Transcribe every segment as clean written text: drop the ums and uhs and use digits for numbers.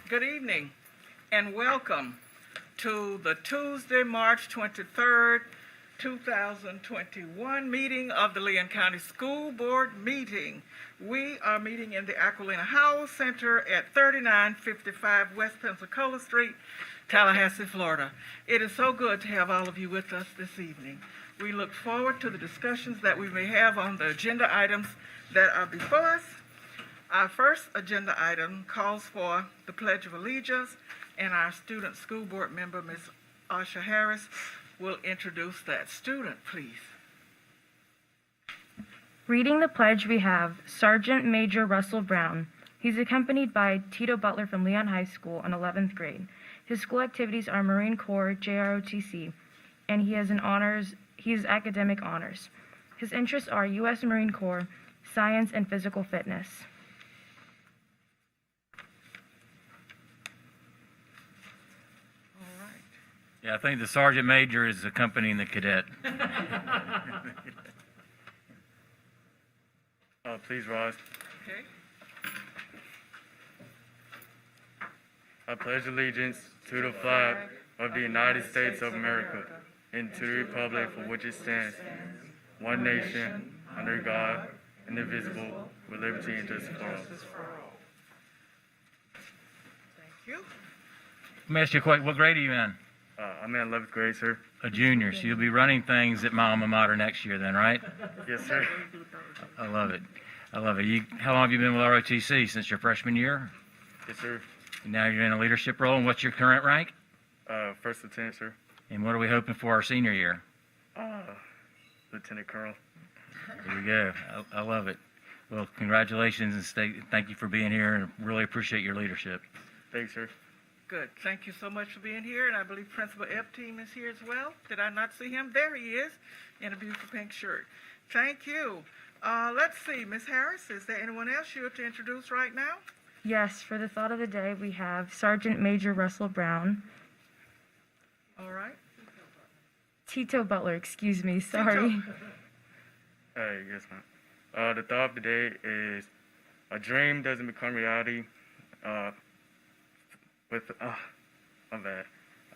Good evening and welcome to the Tuesday, March 23rd, 2021 meeting of the Leon County School Board meeting. We are meeting in the Aquilina Howell Center at 3955 West Pensacola Street, Tallahassee, Florida. It is so good to have all of you with us this evening. We look forward to the discussions that we may have on the agenda items that are before us. Our first agenda item calls for the Pledge of Allegiance, and our student school board member, Ms. Asha Harris, will introduce that. Student, please. Reading the pledge, we have Sergeant Major Russell Brown. He's accompanied by Tito Butler from Leon High School in 11th grade. His school activities are Marine Corps, JROTC, and he has academic honors. His interests are U.S. Marine Corps, science, and physical fitness. Yeah, I think the sergeant major is accompanying the cadet. Please rise. Okay. I pledge allegiance to the flag of the United States of America and to the republic for which it stands, one nation, under God, indivisible, with liberty and justice for all. Thank you. Let me ask you a question. What grade are you in? I'm in 11th grade, sir. A junior, so you'll be running things at my alma mater next year then, right? Yes, sir. I love it. I love it. How long have you been with ROTC? Since your freshman year? Yes, sir. And now you're in a leadership role, and what's your current rank? First lieutenant, sir. And what are we hoping for our senior year? Lieutenant Colonel. There we go. I love it. Well, congratulations and thank you for being here, and really appreciate your leadership. Thanks, sir. Good. Thank you so much for being here, and I believe Principal Epteam is here as well. Did I not see him? There he is, in a beautiful pink shirt. Thank you. Let's see, Ms. Harris, is there anyone else you have to introduce right now? Yes, for the thought of the day, we have Sergeant Major Russell Brown. All right. Tito Butler, excuse me, sorry. Yes, ma'am. The thought of the day is a dream doesn't become reality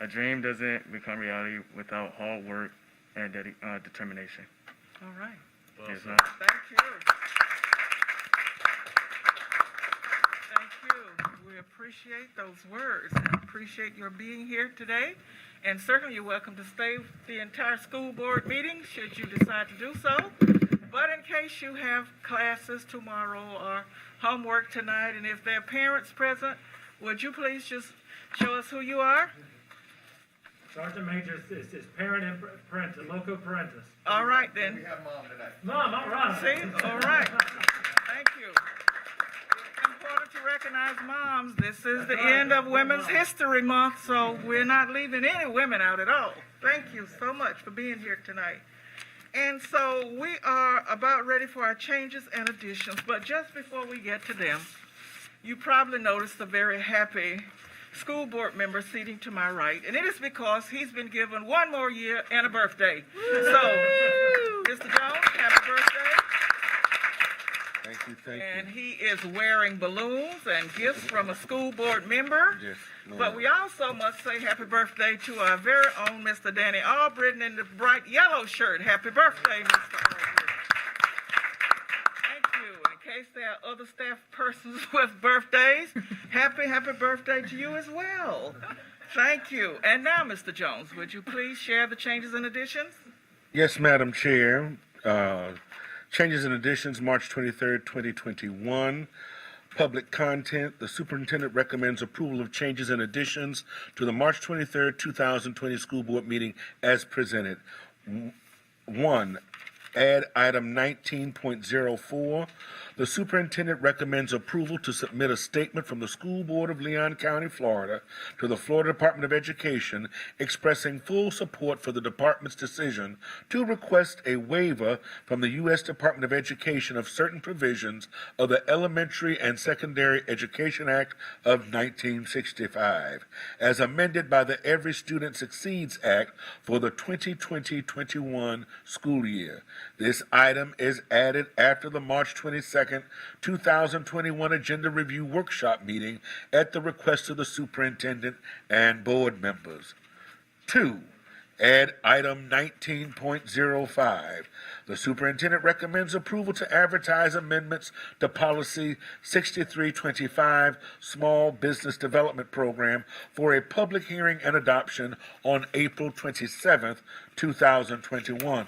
A dream doesn't become reality without hard work and determination. All right. Yes, ma'am. Thank you. Thank you. We appreciate those words and appreciate your being here today. And certainly you're welcome to stay the entire school board meeting should you decide to do so. But in case you have classes tomorrow or homework tonight, and if there are parents present, would you please just show us who you are? Sergeant Major is parent and parental, loco parentis. All right, then. We have mom tonight. Mom, all right. See? All right. Thank you. It's important to recognize moms. This is the end of Women's History Month, so we're not leaving any women out at all. Thank you so much for being here tonight. And so we are about ready for our changes and additions, but just before we get to them, you probably noticed a very happy school board member seating to my right, and it is because he's been given one more year and a birthday. So, Mr. Jones, happy birthday. Thank you, thank you. And he is wearing balloons and gifts from a school board member. Yes, ma'am. But we also must say happy birthday to our very own Mr. Danny Albritton in the bright yellow shirt. Happy birthday, Mr. Albritton. Thank you. In case there are other staff persons with birthdays, happy birthday to you as well. Thank you. And now, Mr. Jones, would you please share the changes and additions? Yes, Madam Chair. Changes and additions, March 23rd, 2021. Public content. The superintendent recommends approval of changes and additions to the March 23rd, 2020 school board meeting as presented. 1. Add item 19.04. The superintendent recommends approval to submit a statement from the School Board of Leon County, Florida, to the Florida Department of Education expressing full support for the department's decision to request a waiver from the U.S. Department of Education of certain provisions of the Elementary and Secondary Education Act of 1965, as amended by the Every Student Succeeds Act for the 2020-21 school year. This item is added after the March 22nd, 2021 Agenda Review Workshop meeting at the request of the superintendent and board members. 2. Add item 19.05. The superintendent recommends approval to advertise amendments to policy 6325, Small Business Development Program, for a public hearing and adoption on April 27th, 2021.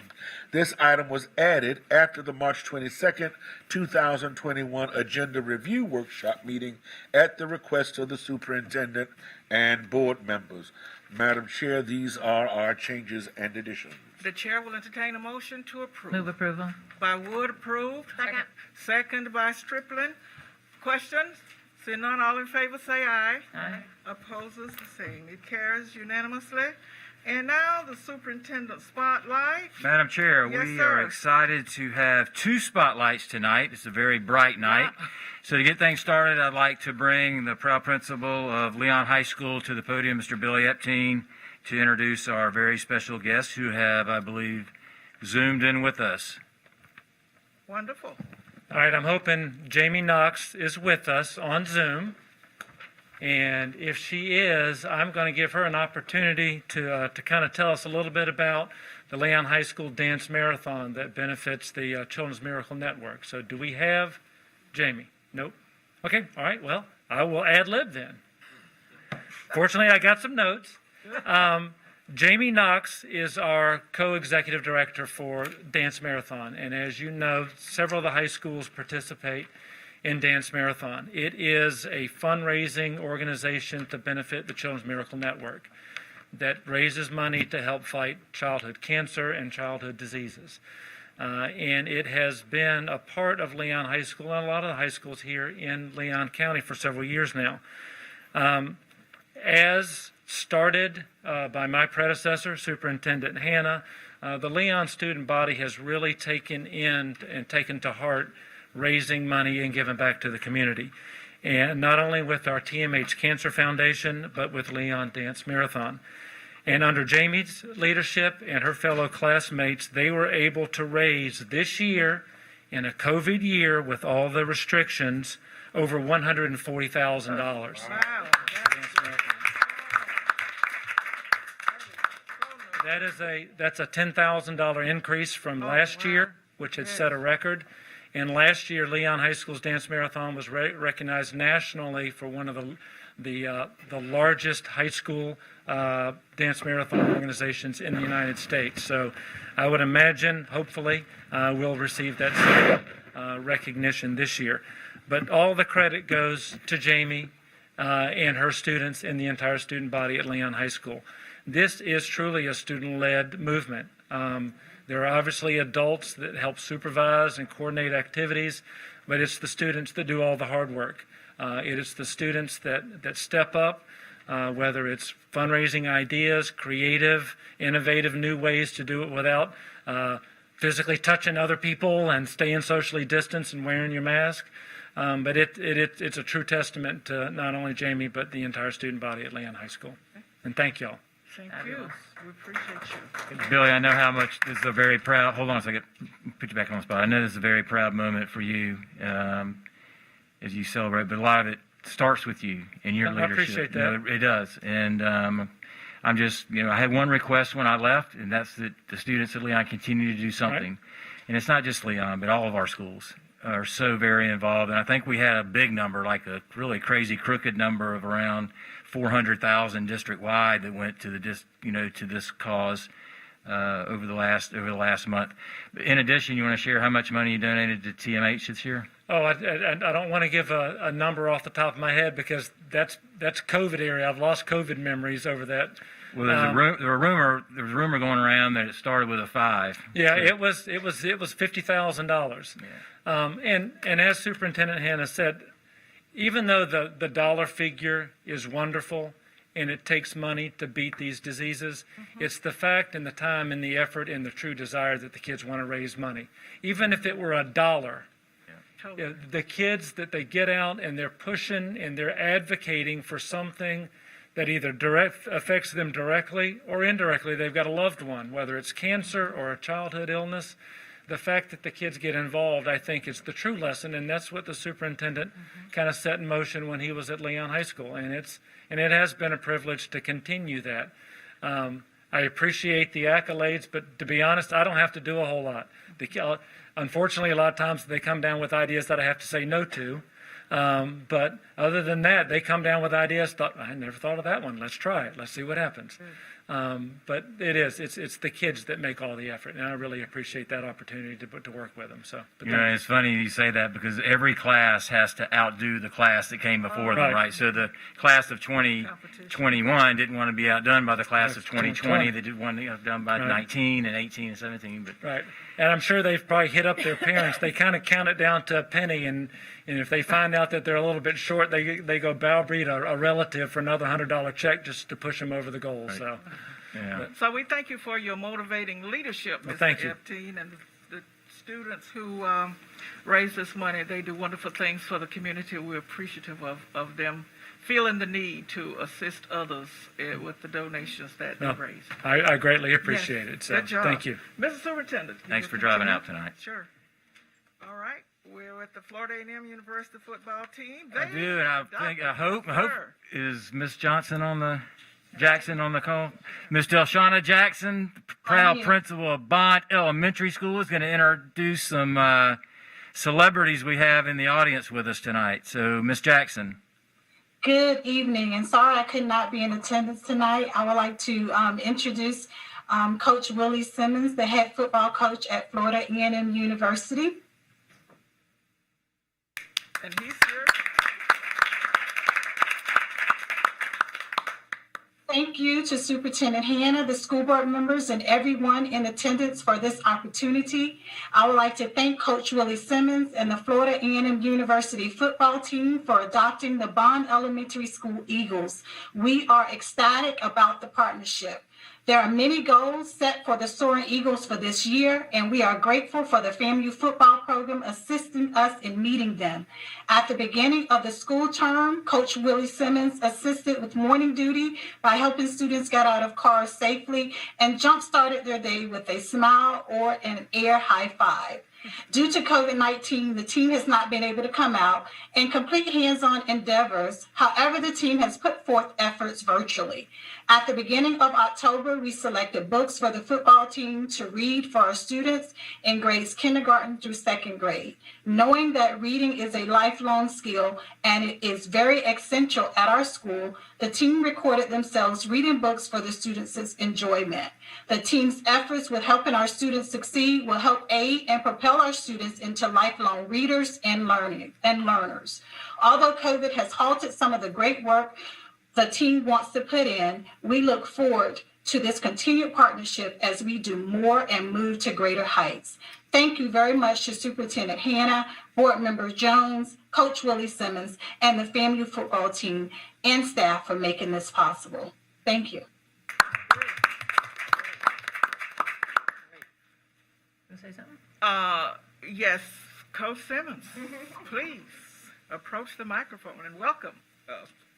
This item was added after the March 22nd, 2021 Agenda Review Workshop meeting at the request of the superintendent and board members. Madam Chair, these are our changes and additions. The chair will entertain a motion to approve. Move approval. By Wood, approved. Second. Second by Strickland. Questions? See none, all in favor say aye. Aye. Opposes the same. It carries unanimously. And now the Superintendent Spotlight. Madam Chair, Yes, we sir. are excited to have 2 spotlights tonight. It's a very bright night. So to get things started, I'd like to bring the proud principal of Leon High School to the podium, Mr. Billy Epteen, to introduce our very special guests who have, I believe, Zoomed in with us. Wonderful. All right, I'm hoping Jamie Knox is with us on Zoom. And if she is, I'm going to give her an opportunity to kind of tell us a little bit about the Leon High School Dance Marathon that benefits the Children's Miracle Network. So do we have Jamie? Nope. Okay, all right, well, I will ad-lib then. Fortunately, I got some notes. Jamie Knox is our co-executive director for Dance Marathon. And as you know, several of the high schools participate in Dance Marathon. It is a fundraising organization to benefit the Children's Miracle Network that raises money to help fight childhood cancer and childhood diseases. And it has been a part of Leon High School and a lot of the high schools here in Leon County for several years now. As started by my predecessor, Superintendent Hannah, the Leon student body has really taken in and taken to heart raising money and giving back to the community. And not only with our TMH Cancer Foundation, but with Leon Dance Marathon. And under Jamie's leadership and her fellow classmates, they were able to raise this year, in a COVID year with all the restrictions, over $140,000. Wow. That's a $10,000 increase from last year, which had set a record. And last year, Leon High School's Dance Marathon was recognized nationally for one of the largest high school dance marathon organizations in the United States. So I would imagine, hopefully, we'll receive that same recognition this year. But all the credit goes to Jamie and her students and the entire student body at Leon High School. This is truly a student-led movement. There are obviously adults that help supervise and coordinate activities, but it's the students that do all the hard work. It is the students that step up, whether it's fundraising ideas, creative, innovative new ways to do it without physically touching other people and staying socially distanced and wearing your mask. But it's a true testament to not only Jamie, but the entire student body at Leon High School. And thank y'all. Thank you. We appreciate you. Billy, I know how much this is a very proud, hold on a second, put you back on the spot. I know this is a very proud moment for you as you celebrate, but a lot of it starts with you and your leadership. I appreciate that. You know, it does. And I'm just, I had one request when I left, and that's that the students at Leon continue to do something. Right. And it's not just Leon, but all of our schools are so very involved. And I think we had a big number, like a really crazy crooked number of around 400,000 district-wide that went to to this cause over the last month. In addition, you want to share how much money you donated to TMH this year? Oh, I don't want to give a number off the top of my head because that's COVID area. I've lost COVID memories over that. Well, there was a rumor going around that it started with a 5. Yeah, it was $50,000. Yeah. And as Superintendent Hannah said, even though the dollar figure is wonderful and it takes money to beat these diseases, it's the fact and the time and the effort and the true desire that the kids want to raise money. Even if it were $1, the kids that they get out and they're pushing and they're advocating for something that either affects them directly or indirectly. They've got a loved one, whether it's cancer or a childhood illness. the fact that the kids get involved, I think, is the true lesson, and that's what the superintendent kind of set in motion when he was at Leon High School, and it has been a privilege to continue that. I appreciate the accolades, but to be honest, I don't have to do a whole lot. Unfortunately, a lot of times they come down with ideas that I have to say no to. But other than that, they come down with ideas. I never thought of that one. Let's try it. Let's see what happens. But it's the kids that make all the effort, and I really appreciate that opportunity to work with them. So, but It's funny you say that because every class has to outdo the class that came before them, right? So the class of 2021 didn't want to be outdone by the class of 2020. They did want to be outdone by 19 and 18 and 17. But right, and I'm sure they've probably hit up their parents. They kind of count it down to a penny, and if they find out that they're a little bit short, they go browbeat a relative for another $100 check just to push them over the goal. Right. So. Yeah. So we thank you for your motivating leadership, Mr. Thank you. Epstein, and the students who raise this money. They do wonderful things for the community. We're appreciative of them feeling the need to assist others with the donations that they raise. I greatly appreciate it. So good job. Thank you. Mr. Superintendent. Thanks for driving out tonight. Sure. All right. We're with the Florida A&M University football team. I do, and I hope is Miss Jackson on the call. Miss Delshana Jackson, proud principal of Bond Elementary School, is going to introduce some celebrities we have in the audience with us tonight. So, Miss Jackson. Good evening, and sorry I could not be in attendance tonight. I would like to introduce Coach Willie Simmons, the head football coach at Florida A&M University. And he's here. Thank you to Superintendent Hannah, the school board members, and everyone in attendance for this opportunity. I would like to thank Coach Willie Simmons and the Florida A&M University football team for adopting the Bond Elementary School Eagles. We are ecstatic about the partnership. There are many goals set for the Soaring Eagles for this year, and we are grateful for the FAMU football program assisting us in meeting them. At the beginning of the school term, Coach Willie Simmons assisted with morning duty by helping students get out of cars safely and jump-started their day with a smile or an air high five. Due to COVID-19, the team has not been able to come out and complete hands-on endeavors. However, the team has put forth efforts virtually. At the beginning of October, we selected books for the football team to read for our students in grades kindergarten through second grade. Knowing that reading is a lifelong skill and it is very essential at our school, the team recorded themselves reading books for the students' enjoyment. The team's efforts with helping our students succeed will help aid and propel our students into lifelong readers and learners. Although COVID has halted some of the great work the team wants to put in, we look forward to this continued partnership as we do more and move to greater heights. Thank you very much to Superintendent Hannah, Board Member Jones, Coach Willie Simmons, and the FAMU football team and staff for making this possible. Thank you. Say something? Yes, Coach Simmons, please approach the microphone and welcome.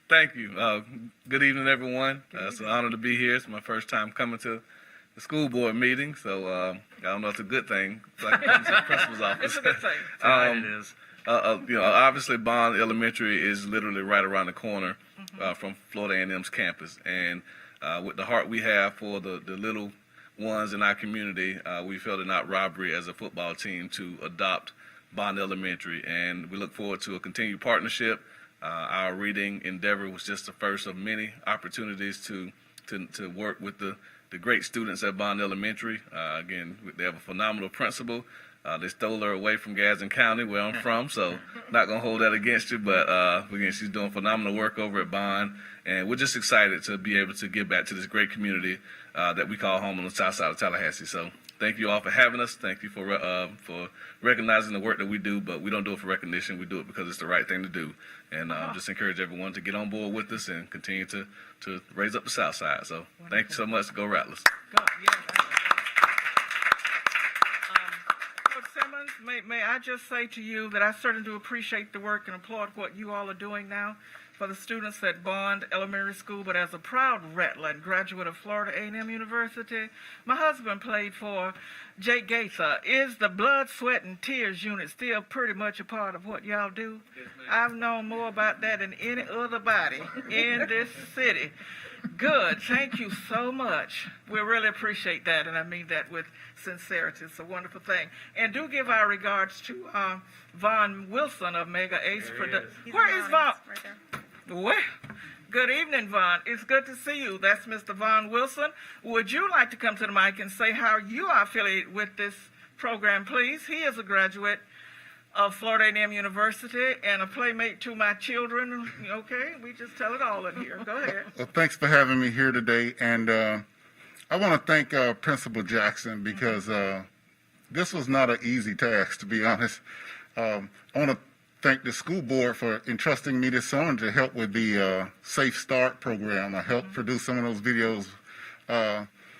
Thank you. Good evening, everyone. It's an honor to be here. It's my first time coming to the school board meeting, so I don't know if it's a good thing. So I can come to the principal's office. It's a good thing. It is. Obviously, Bond Elementary is literally right around the corner from Florida A&M's campus, and with the heart we have for the little ones in our community, we felt it not robbery as a football team to adopt Bond Elementary, and we look forward to a continued partnership. Our reading endeavor was just the first of many opportunities to work with the great students at Bond Elementary. Again, they have a phenomenal principal. They stole her away from Gadsden County, where I'm from, so not going to hold that against you. But, again, she's doing phenomenal work over at Bond, and we're just excited to be able to give back to this great community that we call home on the south side of Tallahassee. So thank you all for having us. Thank you for recognizing the work that we do, but we don't do it for recognition. We do it because it's the right thing to do. And just encourage everyone to get on board with us and continue to raise up the south side. So thank you so much. Go Rattlers. Coach Simmons, may I just say to you that I certainly do appreciate the work and applaud what you all are doing now. for the students at Bond Elementary School, but as a proud Rattler and graduate of Florida A&M University, my husband played for Jake Gates. Is the blood, sweat, and tears unit still pretty much a part of what y'all do? Yes, I've known more about that than any other body in this city. Good. Thank you so much. We really appreciate that, and I mean that with sincerity. It's a wonderful thing. And do give our regards to Vaughn Wilson of Mega Ace Productions. Where is Vaughn? Right there. Where? Good evening, Vaughn. It's good to see you. That's Mr. Vaughn Wilson. Would you like to come to the mic and say how you are affiliated with this program, please? He is a graduate of Florida A&M University and a playmate to my children. Okay, we just tell it all in here. Go ahead. Well, thanks for having me here today. And I want to thank Principal Jackson because this was not an easy task, to be honest. I want to thank the school board for entrusting me this summer to help with the Safe Start program. I helped produce some of those videos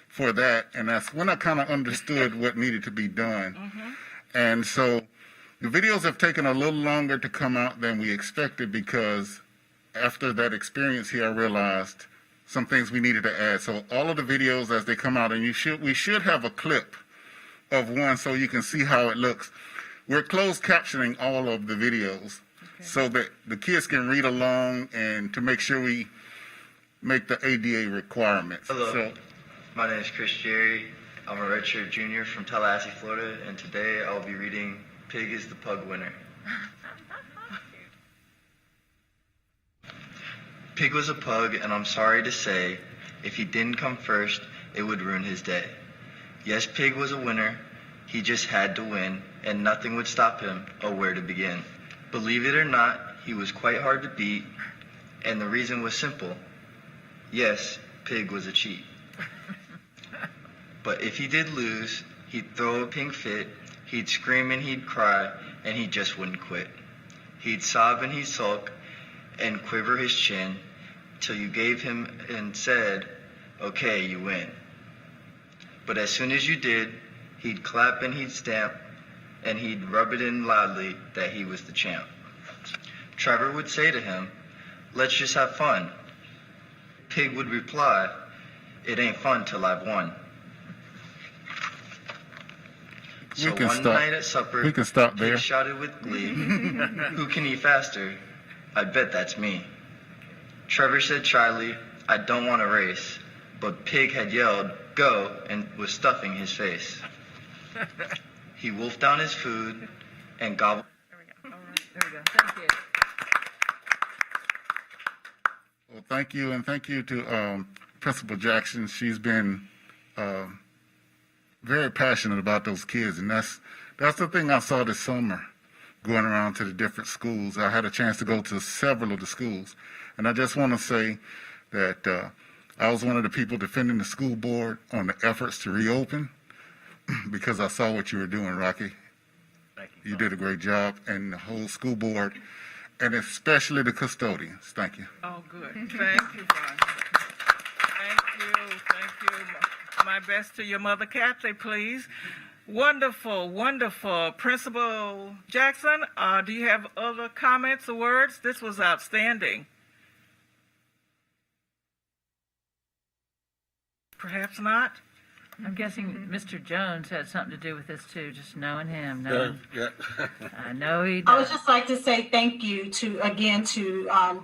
for that, and that's when I kind of understood what needed to be done. And so the videos have taken a little longer to come out than we expected because after that experience here, I realized some things we needed to add. So all of the videos as they come out, and we should have a clip of one so you can see how it looks. We're closed captioning all of the videos so that the kids can read along and to make sure we make the ADA requirements. Hello, my name is Chris Jerry. I'm a redshirt junior from Tallahassee, Florida, and today I'll be reading Pig is the Pug Winner. Pig was a pug, and I'm sorry to say, if he didn't come first, it would ruin his day. Yes, Pig was a winner. He just had to win, and nothing would stop him or where to begin. Believe it or not, he was quite hard to beat, and the reason was simple. Yes, Pig was a cheat. But if he did lose, he'd throw a pink fit, he'd scream and he'd cry, and he just wouldn't quit. He'd sob and he'd sulk and quiver his chin till you gave him and said, okay, you win. But as soon as you did, he'd clap and he'd stamp, and he'd rub it in loudly that he was the champ. Trevor would say to him, let's just have fun. Pig would reply, it ain't fun till I've won. So one night at supper, we can stop there. Pig shouted with glee, who can eat faster? I bet that's me. Trevor said shyly, I don't want to race, but Pig had yelled, go, and was stuffing his face. He wolfed down his food and gobbled. There we go. All right. There we go. Thank you. Well, thank you, and thank you to Principal Jackson. She's been very passionate about those kids, and that's the thing I saw this summer going around to the different schools. I had a chance to go to several of the schools, and I just want to say that I was one of the people defending the school board on the efforts to reopen because I saw what you were doing, Rocky. Thank you. You did a great job, and the whole school board, and especially the custodians. Thank you. Oh, good. Thank you, Vaughn. Thank you. Thank you. My best to your mother, Kathy, please. Wonderful, wonderful. Principal Jackson, do you have other comments or words? This was outstanding. Perhaps not. I'm guessing Mr. Jones had something to do with this too, just knowing him. Yeah. I know he I would does. just like to say thank you to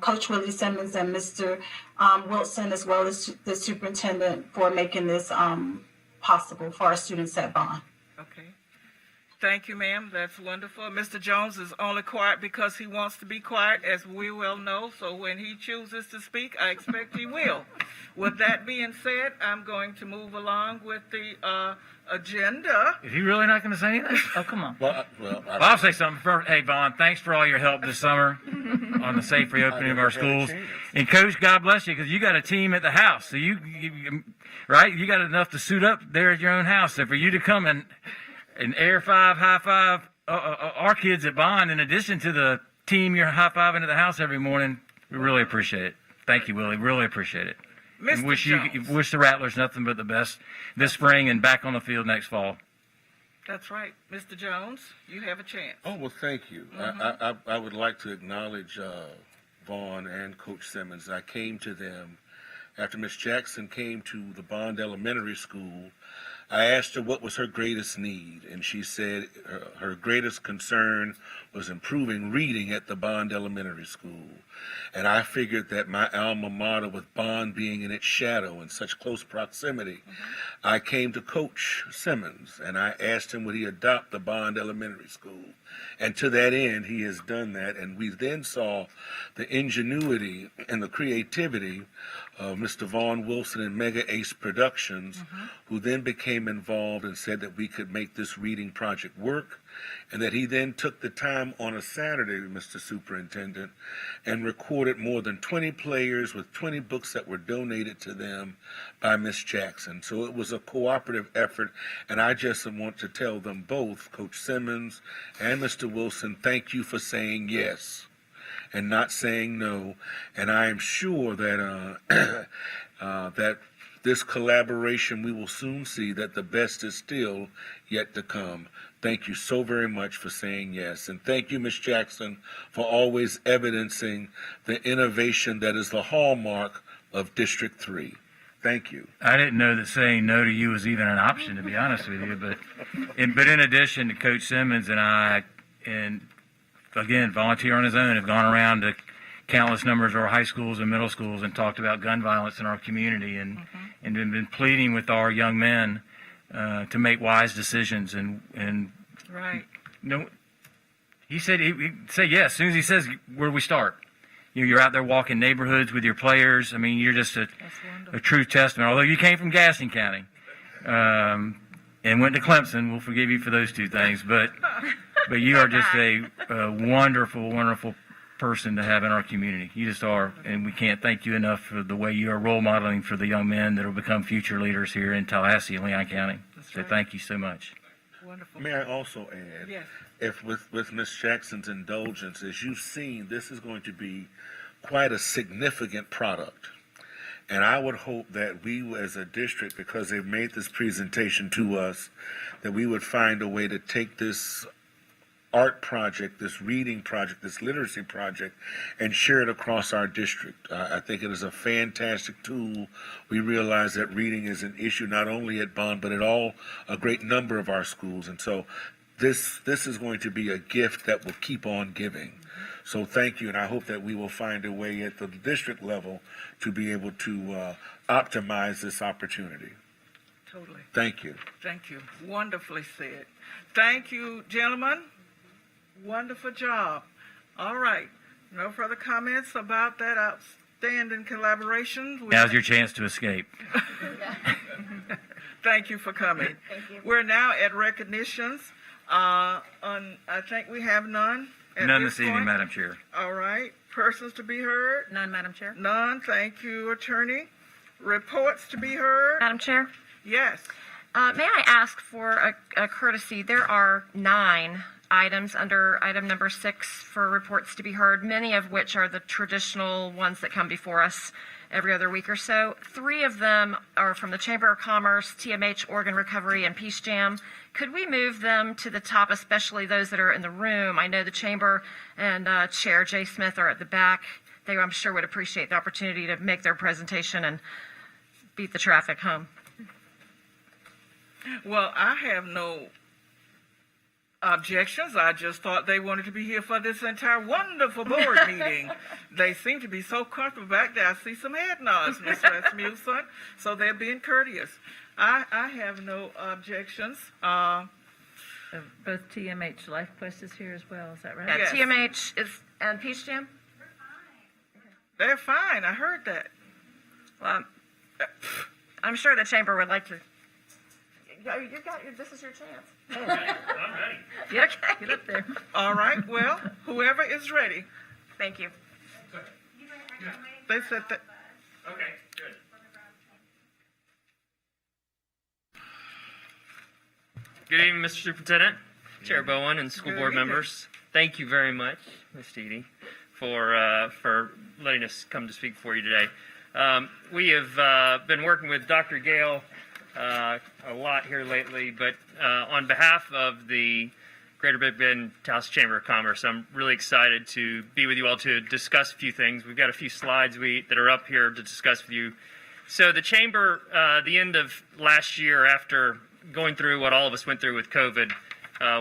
Coach Willie Simmons and Mr. Wilson, as well as the superintendent, for making this possible for our students at Bond. Okay. Thank you, ma'am. That's wonderful. Mr. Jones is only quiet because he wants to be quiet, as we well know. So when he chooses to speak, I expect he will. With that being said, I'm going to move along with the agenda. Is he really not going to say anything? Oh, come on. Well, I'll say something first. Hey, Vaughn, thanks for all your help this summer on the safe reopening of our schools. And, Coach, God bless you, because you got a team at the house. So you right? You got enough to suit up there at your own house. So for you to come and air five, high five our kids at Bond, in addition to the team you're high-fiving at the house every morning, we really appreciate it. Thank you, Willie. Really appreciate it. And wish the Rattlers nothing but the best this spring and back on the field next fall. That's right. Mr. Jones, you have a chance. oh, well, thank you. I would like to acknowledge Vaughn and Coach Simmons. I came to them after Miss Jackson came to the Bond Elementary School. I asked her what was her greatest need, and she said her greatest concern was improving reading at the Bond Elementary School. And I figured that my alma mater, with Bond being in its shadow in such close proximity, I came to Coach Simmons, and I asked him would he adopt the Bond Elementary School. And to that end, he has done that, and we then saw the ingenuity and the creativity of Mr. Vaughn Wilson and Mega Ace Productions, who then became involved and said that we could make this reading project work, and that he then took the time on a Saturday, Mr. Superintendent, and recorded more than 20 players with 20 books that were donated to them by Miss Jackson. So it was a cooperative effort, and I just want to tell them both, Coach Simmons and Mr. Wilson, thank you for saying yes and not saying no. And I am sure that that this collaboration, we will soon see that the best is still yet to come. Thank you so very much for saying yes. And thank you, Ms. Jackson, for always evidencing the innovation that is the hallmark of District 3. Thank you. I didn't know that saying no to you was even an option, to be honest with you. But in addition to Coach Simmons and I, and again, volunteer on his own, have gone around to countless numbers of our high schools and middle schools and talked about gun violence in our community, and been pleading with our young men to make wise decisions. And Right. no, he said he'd say yes as soon as he says where do we start. You're out there walking neighborhoods with your players. I mean, you're just a true testament. Although you came from Gaston County and went to Clemson, we'll forgive you for those two things. But you are just a wonderful, wonderful person to have in our community. You just are, and we can't thank you enough for the way you are role modeling for the young men that will become future leaders here in Tallahassee and Leon County. So thank you so much. Wonderful. May I also add, Yes. if with Ms. Jackson's indulgence, as you've seen, this is going to be quite a significant product. And I would hope that we as a district, because they've made this presentation to us, that we would find a way to take this art project, this reading project, this literacy project, and share it across our district. I think it is a fantastic tool. We realize that reading is an issue not only at Bond, but at a great number of our schools. And so this is going to be a gift that will keep on giving. So thank you, and I hope that we will find a way at the district level to be able to optimize this opportunity. Totally. Thank you. Thank you. Wonderfully said. Thank you, gentlemen. Wonderful job. All right. No further comments about that outstanding collaboration. Now's your chance to escape. Thank you for coming. Thank you. We're now at recognitions. I think we have none. At None this evening, point. Madam Chair. All right. Persons to be heard? None, Madam Chair. None. Thank you, Attorney. Reports to be heard? Madam Chair, Yes. may I ask for a courtesy? There are 9 items under item number 6 for reports to be heard, many of which are the traditional ones that come before us every other week or so. 3 of them are from the Chamber of Commerce, TMH, Oregon Recovery, and Peace Jam. Could we move them to the top, especially those that are in the room? I know the Chamber and Chair Jay Smith are at the back. They, I'm sure, would appreciate the opportunity to make their presentation and beat the traffic home. Well, I have no objections. I just thought they wanted to be here for this entire wonderful board meeting. They seem to be so comfortable back there. I see some head nods, Ms. Rasmussen, so they're being courteous. I have no objections. Both TMH Life Quest is here as well, is that right? Yeah, Yes. TMH is, and Peace Jam? They're fine. I heard that. Well, I'm sure the Chamber would like to. This is your chance. I'm ready. You okay? Get up there. All right. Well, whoever is ready. Thank you. They said that. Okay, good. Good evening, Mr. Superintendent, Chair Bowen, and school Good board evening. members. Thank you very much, Ms. Dede, for letting us come to speak for you today. We have been working with Dr. Gale a lot here lately, but on behalf of the Greater Big Bend Tallahassee Chamber of Commerce. I'm really excited to be with you all to discuss a few things. We've got a few slides that are up here to discuss with you. So the Chamber, the end of last year, after going through what all of us went through with COVID,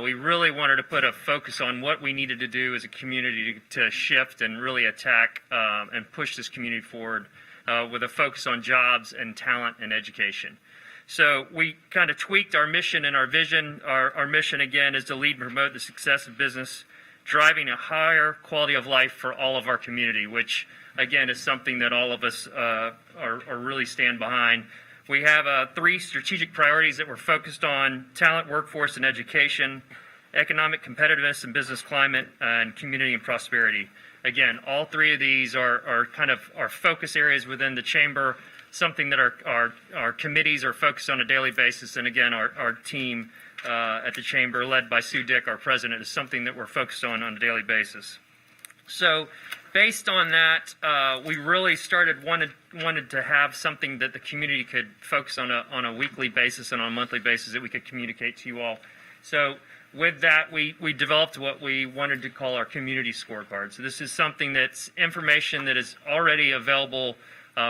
we really wanted to put a focus on what we needed to do as a community to shift and really attack and push this community forward with a focus on jobs and talent and education. So we kind of tweaked our mission and our vision. Our mission, again, is to lead and promote the success of business, driving a higher quality of life for all of our community, which, again, is something that all of us are really stand behind. We have 3 strategic priorities that we're focused on: talent, workforce, and education, economic competitiveness and business climate, and community and prosperity. Again, all 3 of these are kind of our focus areas within the Chamber, something that our committees are focused on a daily basis. And again, our team at the Chamber, led by Sue Dick, our president, is something that we're focused on a daily basis. So based on that, we really wanted to have something that the community could focus on a weekly basis and on a monthly basis that we could communicate to you all. So with that, we developed what we wanted to call our community scorecard. So this is something that's information that is already available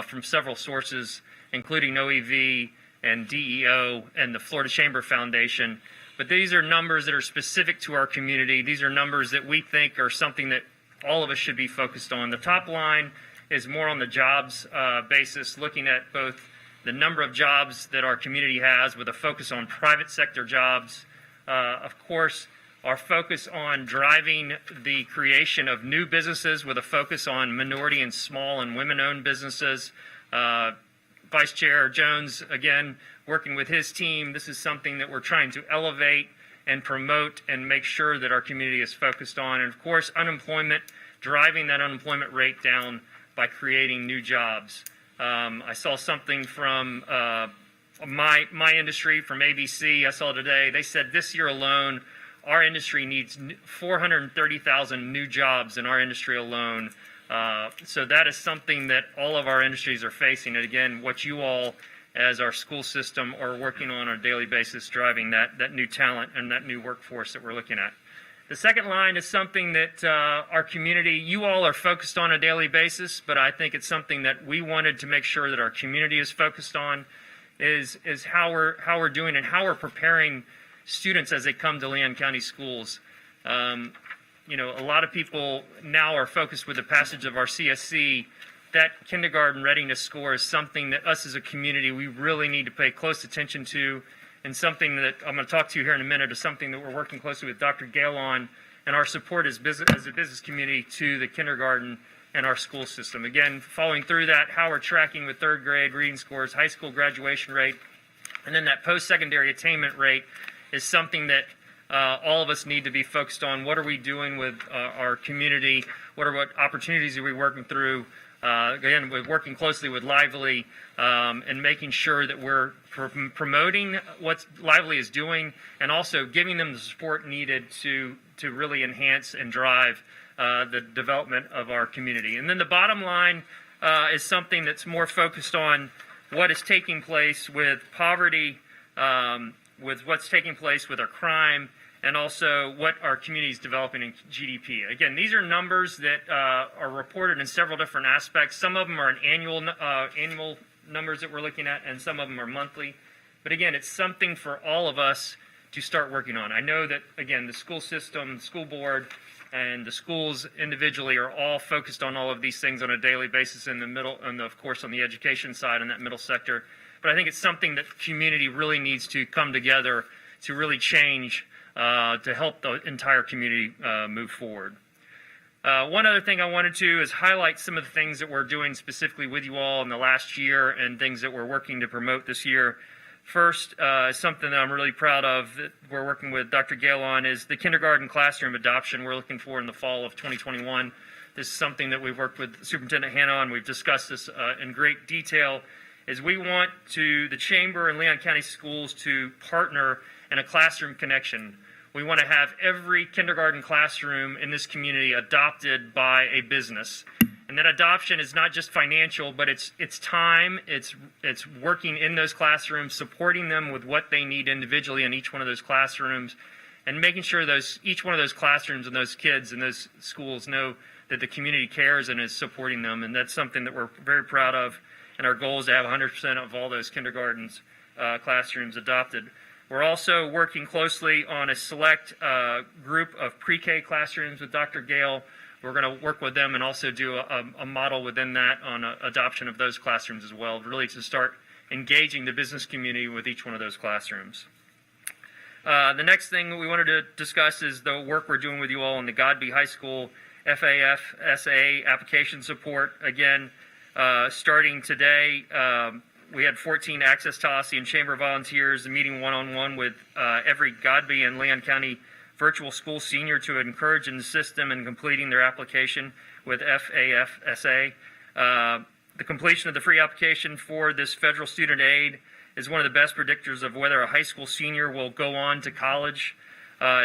from several sources, including OEV and DEO and the Florida Chamber Foundation. But these are numbers that are specific to our community. These are numbers that we think are something that all of us should be focused on. The top line is more on the jobs basis, looking at both the number of jobs that our community has with a focus on private sector jobs. Of course, our focus on driving the creation of new businesses with a focus on minority and small and women-owned businesses. Vice Chair Jones, again, working with his team, this is something that we're trying to elevate and promote and make sure that our community is focused on. And of course, unemployment, driving that unemployment rate down by creating new jobs. I saw something from my industry, from ABC, I saw today. They said this year alone, our industry needs 430,000 new jobs in our industry alone. So that is something that all of our industries are facing. And again, what you all as our school system are working on a daily basis, driving that new talent and that new workforce that we're looking at. The second line is something that our community, you all are focused on a daily basis, but I think it's something that we wanted to make sure that our community is focused on, is how we're doing and how we're preparing students as they come to Leon County schools. You know, a lot of people now are focused with the passage of our CSC. That kindergarten readiness score is something that us as a community, we really need to pay close attention to, and something that I'm going to talk to you here in a minute is something that we're working closely with Dr. Gale on, and our support as a business community to the kindergarten and our school system. Again, following through that, how we're tracking with 3rd grade reading scores, high school graduation rate, and then that post-secondary attainment rate is something that all of us need to be focused on. What are we doing with our community? What opportunities are we working through? Again, we're working closely with Lively and making sure that we're promoting what Lively is doing and also giving them the support needed to really enhance and drive the development of our community. And then the bottom line is something that's more focused on what is taking place with poverty, with what's taking place with our crime, and also what our community is developing in GDP. Again, these are numbers that are reported in several different aspects. Some of them are annual numbers that we're looking at, and some of them are monthly. But again, it's something for all of us to start working on. I know that, again, the school system, the school board, and the schools individually are all focused on all of these things on a daily basis in the middle, and of course on the education side in that middle sector. But I think it's something that community really needs to come together to really change to help the entire community move forward. One other thing I wanted to is highlight some of the things that we're doing specifically with you all in the last year and things that we're working to promote this year. First, something that I'm really proud of that we're working with Dr. Gale on is the kindergarten classroom adoption we're looking for in the fall of 2021. This is something that we've worked with Superintendent Hannah on. We've discussed this in great detail. Is we want the Chamber and Leon County Schools to partner in a classroom connection. We want to have every kindergarten classroom in this community adopted by a business. And that adoption is not just financial, but it's time, it's working in those classrooms, supporting them with what they need individually in each one of those classrooms, and making sure each one of those classrooms and those kids and those schools know that the community cares and is supporting them. And that's something that we're very proud of. And our goal is to have 100% of all those kindergartens classrooms adopted. We're also working closely on a select group of pre-K classrooms with Dr. Gale. We're going to work with them and also do a model within that on adoption of those classrooms as well, really to start engaging the business community with each one of those classrooms. The next thing we wanted to discuss is the work we're doing with you all in the Godby High School FAFSA application support. Again, starting today, we had 14 Access Tallahassee and Chamber volunteers meeting one-on-one with every Godby and Leon County virtual school senior to encourage and assist them in completing their application with FAFSA. The completion of the free application for this federal student aid is one of the best predictors of whether a high school senior will go on to college.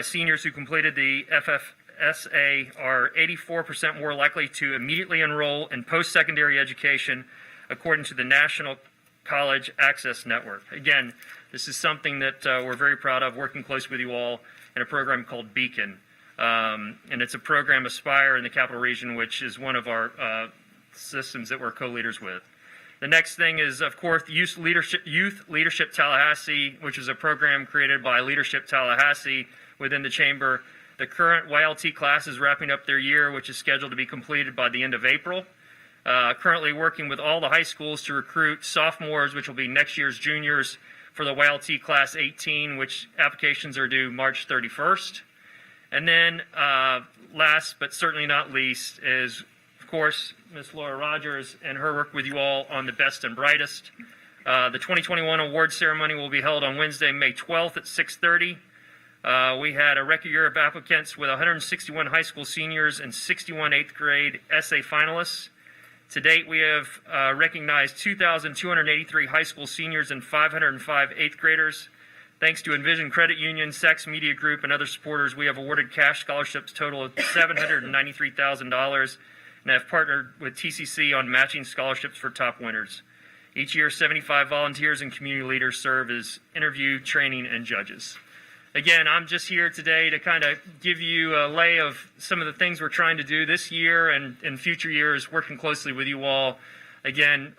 Seniors who completed the FFSA are 84% more likely to immediately enroll in post-secondary education, according to the National College Access Network. Again, this is something that we're very proud of, working closely with you all in a program called Beacon. And it's a program, Aspire, in the Capital Region, which is one of our systems that we're co-leaders with. The next thing is, of course, Youth Leadership Tallahassee, which is a program created by Leadership Tallahassee within the Chamber. The current YLT class is wrapping up their year, which is scheduled to be completed by the end of April. Currently working with all the high schools to recruit sophomores, which will be next year's juniors, for the YLT Class 18, which applications are due March 31st. And then last but certainly not least is, of course, Ms. Laura Rogers and her work with you all on the Best and Brightest. The 2021 award ceremony will be held on Wednesday, May 12th at 6:30. We had a record year of applicants with 161 high school seniors and 61 eighth grade essay finalists. To date, we have recognized 2,283 high school seniors and 505 eighth graders. Thanks to Envision Credit Union, Sex Media Group, and other supporters, we have awarded cash scholarships total of $793,000 and have partnered with TCC on matching scholarships for top winners. Each year, 75 volunteers and community leaders serve as interview, training, and judges. Again, I'm just here today to kind of give you a lay of some of the things we're trying to do this year and in future years, working closely with you all. Again,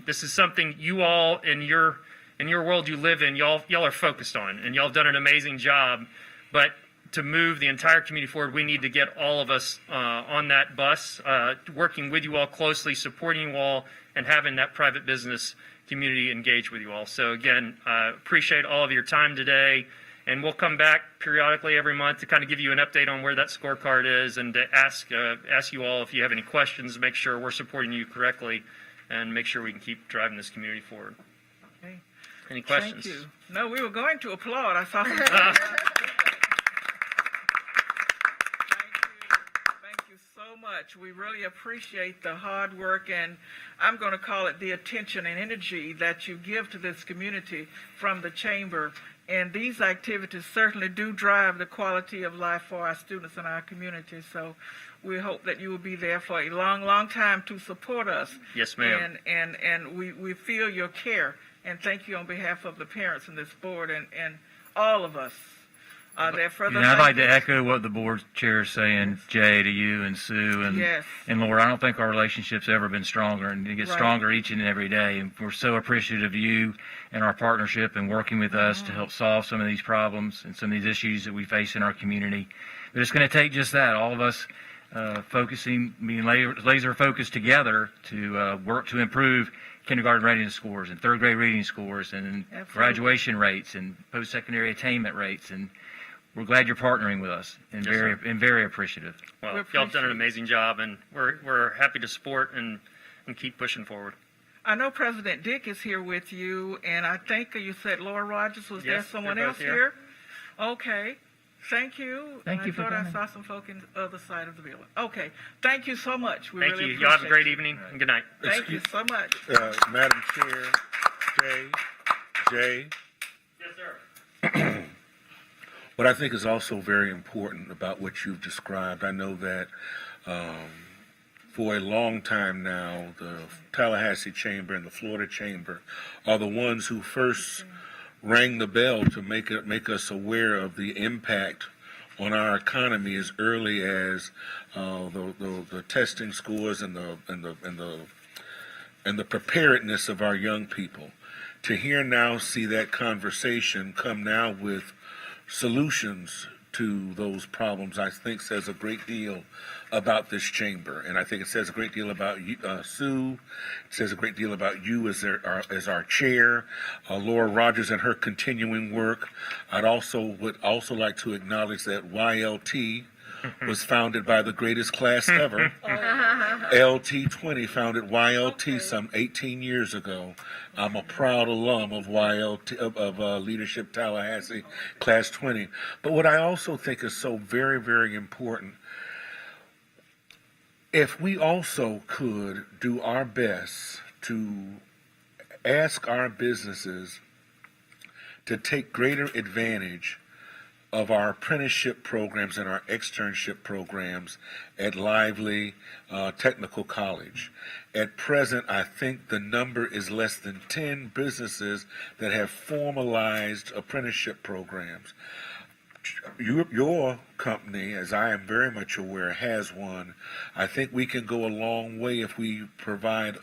this is something you all in your world you live in, y'all are focused on, and y'all have done an amazing job. But to move the entire community forward, we need to get all of us on that bus, working with you all closely, supporting you all, and having that private business community engage with you all. So again, appreciate all of your time today. And we'll come back periodically every month to kind of give you an update on where that scorecard is and to ask you all if you have any questions, make sure we're supporting you correctly, and make sure we can keep driving this community forward. Okay. Any questions? Thank you. No, we were going to applaud. I saw some. Thank you so much. We really appreciate the hard work, and I'm going to call it the attention and energy that you give to this community from the Chamber. And these activities certainly do drive the quality of life for our students in our community. So we hope that you will be there for a long, long time to support us. Yes, ma'am. And we feel your care. And thank you on behalf of the parents in this board and all of us. Are there further? I'd like to echo what the board chair is saying, Jay, to you and Sue and Laura. I don't think our relationship's ever been stronger, and it gets stronger each and every day. And we're so appreciative of you and our partnership and working with us to help solve some of these problems and some of these issues that we face in our community. But it's going to take just that, all of us being laser focused together to work to improve kindergarten readiness scores and third grade reading scores and graduation rates and post-secondary attainment rates. And we're glad you're partnering with us and very appreciative. Well, y'all have done an amazing job, and we're happy to support and keep pushing forward. I know President Dick is here with you, and I think you said Laura Rogers. Was there someone else here? Okay. Thank you. Thank you for coming. I thought I saw some folk in the other side of the building. Okay. Thank you so much. We Thank really you. Y'all have a great appreciate evening and good night. Thank you so much. Madam Chair, Jay. Yes, sir. What I think is also very important about what you've described, I know that for a long time now, the Tallahassee Chamber and the Florida Chamber are the ones who first rang the bell to make us aware of the impact on our economy as early as the testing scores and the preparedness of our young people. To see that conversation come now with solutions to those problems, I think says a great deal about this chamber, and I think it says a great deal about you, Sue. It says a great deal about you as our chair, Laura Rogers and her continuing work. Would also like to acknowledge that YLT was founded by the greatest class ever. LT20 founded YLT some 18 years ago. I'm a proud alum of YLT, of Leadership Tallahassee, Class 20. But what I also think is so very, very important, if we also could do our best to ask our businesses to take greater advantage of our apprenticeship programs and our externship programs at Lively Technical College. At present, I think the number is less than 10 businesses that have formalized apprenticeship programs. Your company, as I am very much aware, has one. I think we can go a long way if we provide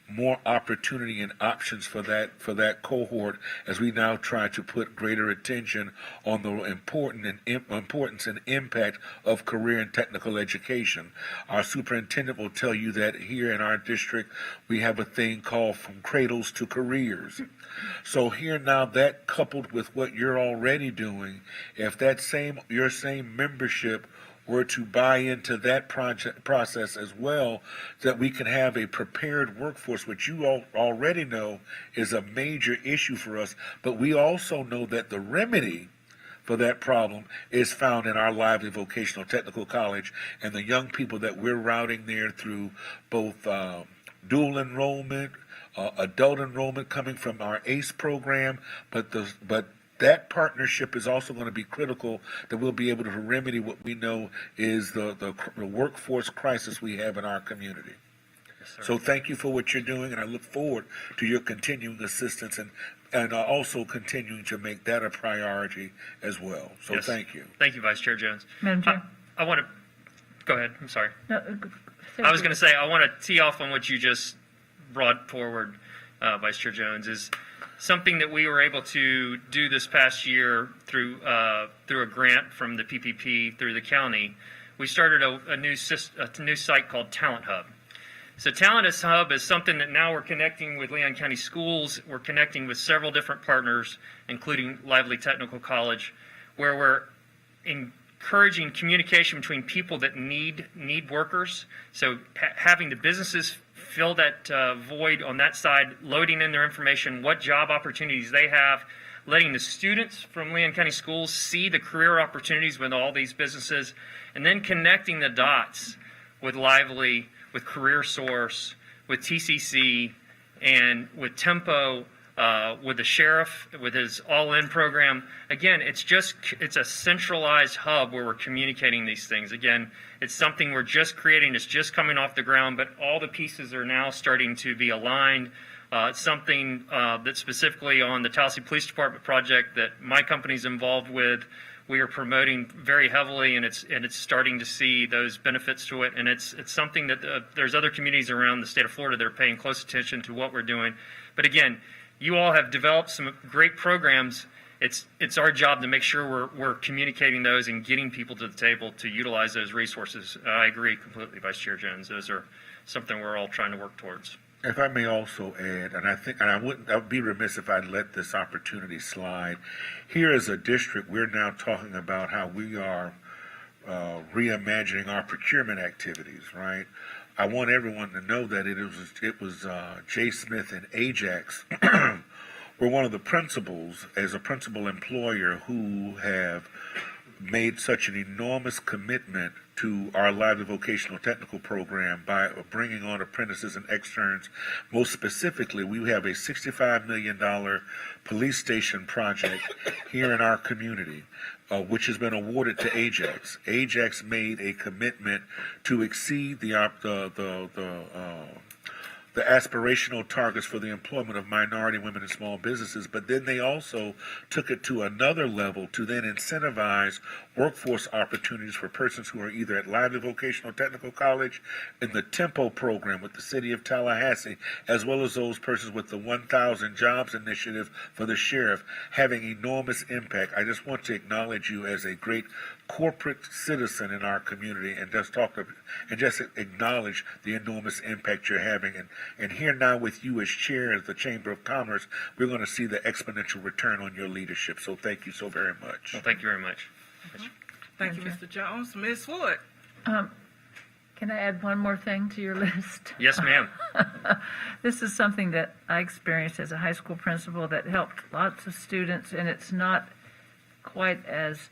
more opportunity and options for that cohort, as we now try to put greater attention on the importance and impact of career and technical education. Our superintendent will tell you that here in our district we have a thing called From Cradles to Careers. So here now, that coupled with what you're already doing, if your same membership were to buy into that process as well, that we can have a prepared workforce, which you already know is a major issue for us. But we also know that the remedy for that problem is found in our Lively Vocational Technical College and the young people that we're routing there through both dual enrollment, adult enrollment coming from our ACE program, but that partnership is also going to be critical, that we'll be able to remedy what we know is the workforce crisis we have in our community. Yes, so thank you for what you're doing, and I look forward to your continuing assistance and also continuing to make that a priority as well. So yes. Thank you. Thank you, Vice Chair Jones. Madam Chair? I want to go ahead. I'm sorry. No, I was going to say, I want to tee off on what you just brought forward, Vice Chair Jones, is something that we were able to do this past year through a grant from the PPP through the county. We started a new site called Talent Hub. So Talent Hub is something that now we're connecting with Leon County Schools. We're connecting with several different partners, including Lively Technical College, where we're encouraging communication between people that need workers. So having the businesses fill that void on that side, loading in their information, what job opportunities they have, letting the students from Leon County Schools see the career opportunities with all these businesses, and then connecting the dots with Lively, with Career Source, with TCC, and with Tempo, with the sheriff, with his all-in program. Again, it's a centralized hub where we're communicating these things. Again, it's something we're just creating. It's just coming off the ground, but all the pieces are now starting to be aligned. It's something that specifically on the Tallahassee Police Department project that my company's involved with, we are promoting very heavily, and it's starting to see those benefits to it. And it's something that there's other communities around the state of Florida that are paying close attention to what we're doing. But again, you all have developed some great programs. It's our job to make sure we're communicating those and getting people to the table to utilize those resources. I agree completely, Vice Chair Jones. Those are something we're all trying to work towards. If I may also add, I would be remiss if I'd let this opportunity slide. Here as a district, we're now talking about how we are reimagining our procurement activities, right? I want everyone to know that it was Jay Smith and Ajax were one of the principals, as a principal employer, who have made such an enormous commitment to our Lively Vocational Technical Program by bringing on apprentices and externs. Most specifically, we have a $65 million police station project here in our community, which has been awarded to Ajax. Ajax made a commitment to exceed the the aspirational targets for the employment of minority women in small businesses, but then they also took it to another level to then incentivize workforce opportunities for persons who are either at Lively Vocational Technical College, in the Tempo program with the city of Tallahassee, as well as those persons with the 1,000 Jobs Initiative for the sheriff, having enormous impact. I just want to acknowledge you as a great corporate citizen in our community, and just acknowledge the enormous impact you're having. And here now with you as chair of the Chamber of Commerce, we're going to see the exponential return on your leadership. So thank you so very much. Well, thank you very much. Thank you, Mr. Jones. Ms. Wood. Can I add one more thing to your list? Yes, ma'am. This is something that I experienced as a high school principal that helped lots of students, and it's not quite as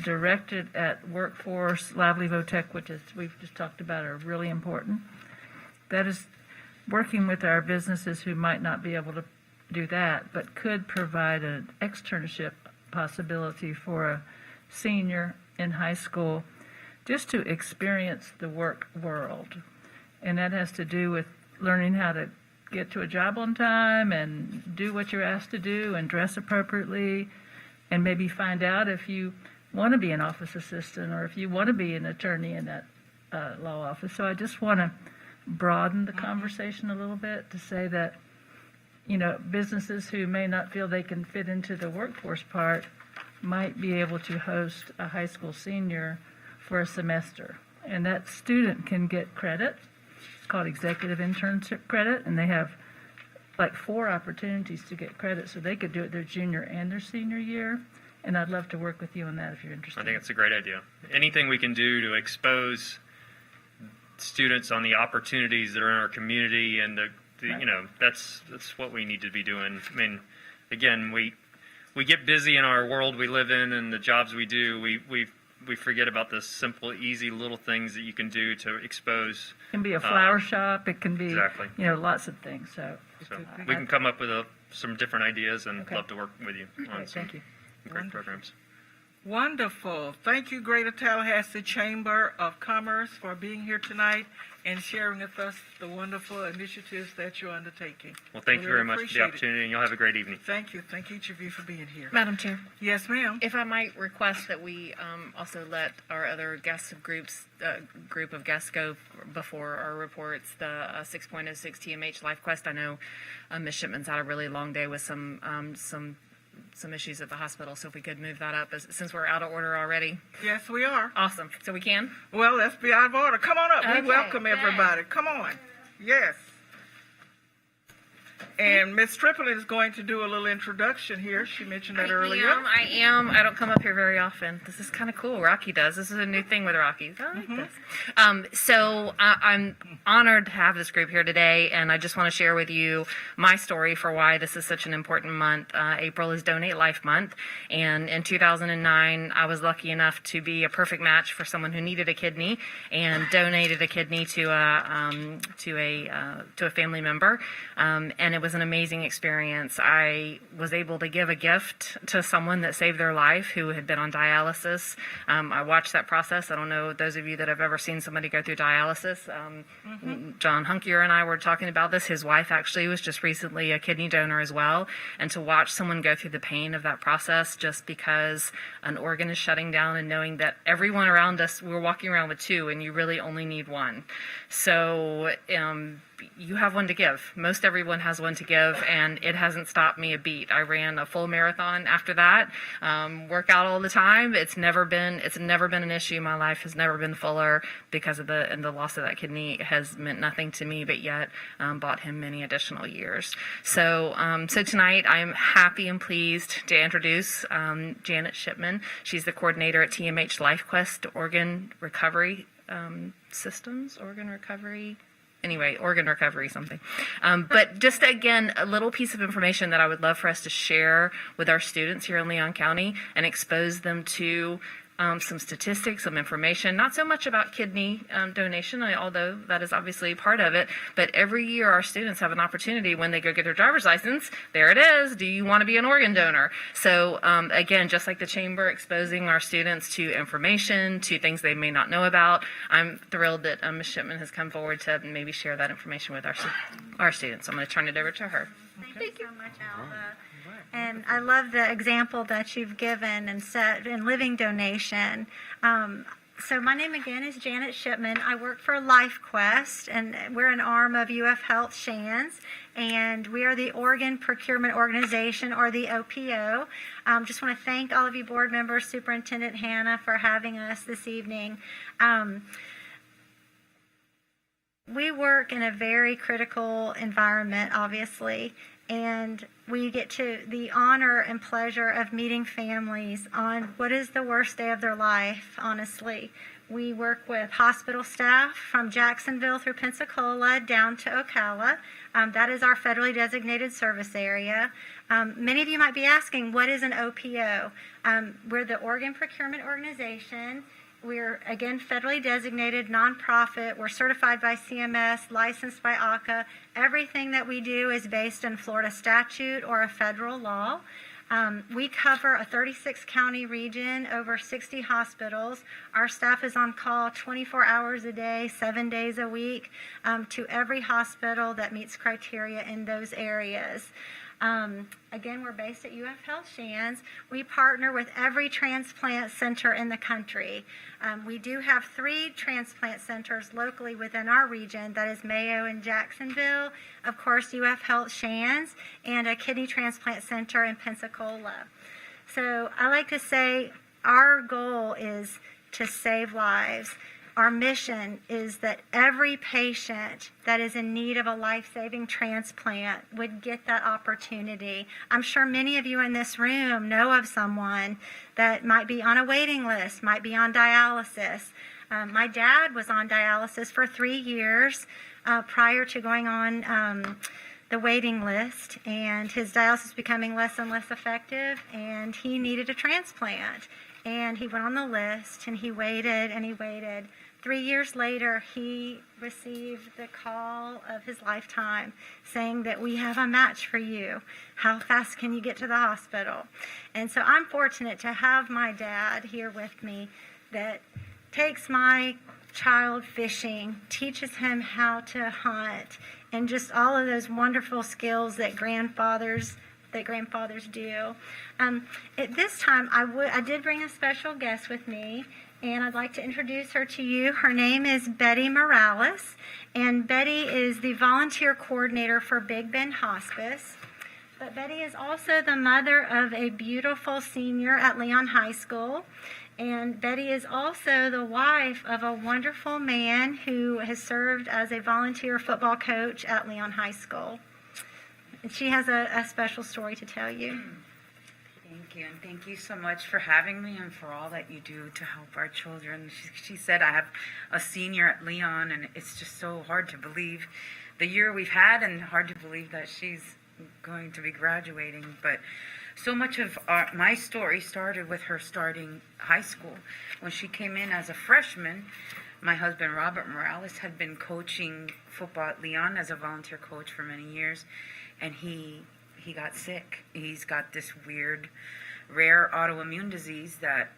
directed at workforce. Lively Votech, which is we've just talked about, are really important. That is working with our businesses who might not be able to do that, but could provide an externship possibility for a senior in high school just to experience the work world. And that has to do with learning how to get to a job on time and do what you're asked to do and dress appropriately, and maybe find out if you want to be an office assistant or if you want to be an attorney in that law office. So I just want to broaden the conversation a little bit to say that, you know, businesses who may not feel they can fit into the workforce part might be able to host a high school senior for a semester. And that student can get credit. It's called executive internship credit, and they have like 4 opportunities to get credit, so they could do it their junior and their senior year. And I'd love to work with you on that if you're interested. I think it's a great idea. Anything we can do to expose students on the opportunities that are in our community, and you know, that's what we need to be doing. I mean, again, we get busy in our world we live in and the jobs we do. We forget about the simple, easy little things that you can do to expose. It can be a flower shop. It can be, exactly. you know, lots of things. So we can come up with some different ideas, and Okay. love to work with you on some thank you. great programs. Wonderful. Thank you, Greater Tallahassee Chamber of Commerce, for being here tonight and sharing with us the wonderful initiatives that you're undertaking. Well, thank We you very really much for the appreciate it. opportunity, and you'll have a great evening. Thank you. Thank each of you for being here. Madam Chair, Yes, ma'am. if I might request that we also let our other guest groups, group of guests go before our reports, the 6.06 TMH Life Quest. I know Ms. Shipman's had a really long day with some issues at the hospital, so if we could move that up, since we're out of order already. Yes, we are. Awesome. So we can? Well, let's be out of order. Come on up. Okay, We welcome everybody. Come on. Yes. And Ms. Triplett is going to do a little introduction here. She mentioned that earlier. I am. I don't come up here very often. This is kind of cool. Rocky does. This is a new thing with Rocky. I like this. So I'm honored to have this group here today, and I just want to share with you my story for why this is such an important month. April is Donate Life Month, and in 2009, I was lucky enough to be a perfect match for someone who needed a kidney, and donated a kidney to a family member, and it was an amazing experience. I was able to give a gift to someone that saved their life who had been on dialysis. I watched that process. I don't know those of you that have ever seen somebody go through dialysis. John Hunkier and I were talking about this. His wife actually was just recently a kidney donor as well. And to watch someone go through the pain of that process just because an organ is shutting down, and knowing that everyone around us, we're walking around with 2 and you really only need 1. So you have one to give. Most everyone has one to give, and it hasn't stopped me a beat. I ran a full marathon after that. Work out all the time. It's never been an issue. My life has never been fuller because of the loss of that kidney has meant nothing to me, but yet bought him many additional years. So tonight I'm happy and pleased to introduce Janet Shipman. She's the coordinator at TMH Life Quest Organ Recovery Systems, Organ Recovery something. But just again, a little piece of information that I would love for us to share with our students here in Leon County and expose them to some statistics, some information, not so much about kidney donation, although that is obviously part of it, but every year our students have an opportunity when they go get their driver's license, there it is, do you want to be an organ donor? So again, just like the Chamber exposing our students to information, to things they may not know about, I'm thrilled that Ms. Shipman has come forward to maybe share that information with our students. I'm going to turn it over to her. Thank you so much, Alva. And I love the example that you've given and set in living donation. So my name again is Janet Shipman. I work for LifeQuest, and we're an arm of UF Health Shands, and we are the Organ Procurement Organization, or the OPO. Just want to thank all of you board members, Superintendent Hannah, for having us this evening. We work in a very critical environment, obviously, and we get to the honor and pleasure of meeting families on what is the worst day of their life, honestly. We work with hospital staff from Jacksonville through Pensacola down to Ocala. That is our federally designated service area. Many of you might be asking, what is an OPO? We're the Organ Procurement Organization. We're, again, federally designated, nonprofit. We're certified by CMS, licensed by ACA. Everything that we do is based in Florida statute or a federal law. We cover a 36-county region, over 60 hospitals. Our staff is on call 24 hours a day, 7 days a week, to every hospital that meets criteria in those areas. Again, we're based at UF Health Shands. We partner with every transplant center in the country. We do have 3 transplant centers locally within our region. That is Mayo in Jacksonville, of course, UF Health Shands, and a kidney transplant center in Pensacola. So I like to say our goal is to save lives. Our mission is that every patient that is in need of a life-saving transplant would get that opportunity. I'm sure many of you in this room know of someone that might be on a waiting list, might be on dialysis. My dad was on dialysis for 3 years prior to going on the waiting list, and his dialysis was becoming less and less effective, and he needed a transplant. And he went on the list, and he waited, and he waited. 3 years later, he received the call of his lifetime saying that we have a match for you. How fast can you get to the hospital? And so I'm fortunate to have my dad here with me that takes my child fishing, teaches him how to hunt, and just all of those wonderful skills that grandfathers do. At this time, I did bring a special guest with me, and I'd like to introduce her to you. Her name is Betty Morales, and Betty is the volunteer coordinator for Big Bend Hospice. But Betty is also the mother of a beautiful senior at Leon High School, and Betty is also the wife of a wonderful man who has served as a volunteer football coach at Leon High School. And she has a special story to tell you. Thank you, and thank you so much for having me and for all that you do to help our children. She said I have a senior at Leon, and it's just so hard to believe the year we've had and hard to believe that she's going to be graduating. But so much of my story started with her starting high school. When she came in as a freshman, my husband, Robert Morales, had been coaching football at Leon as a volunteer coach for many years, and he got sick. He's got this weird, rare autoimmune disease that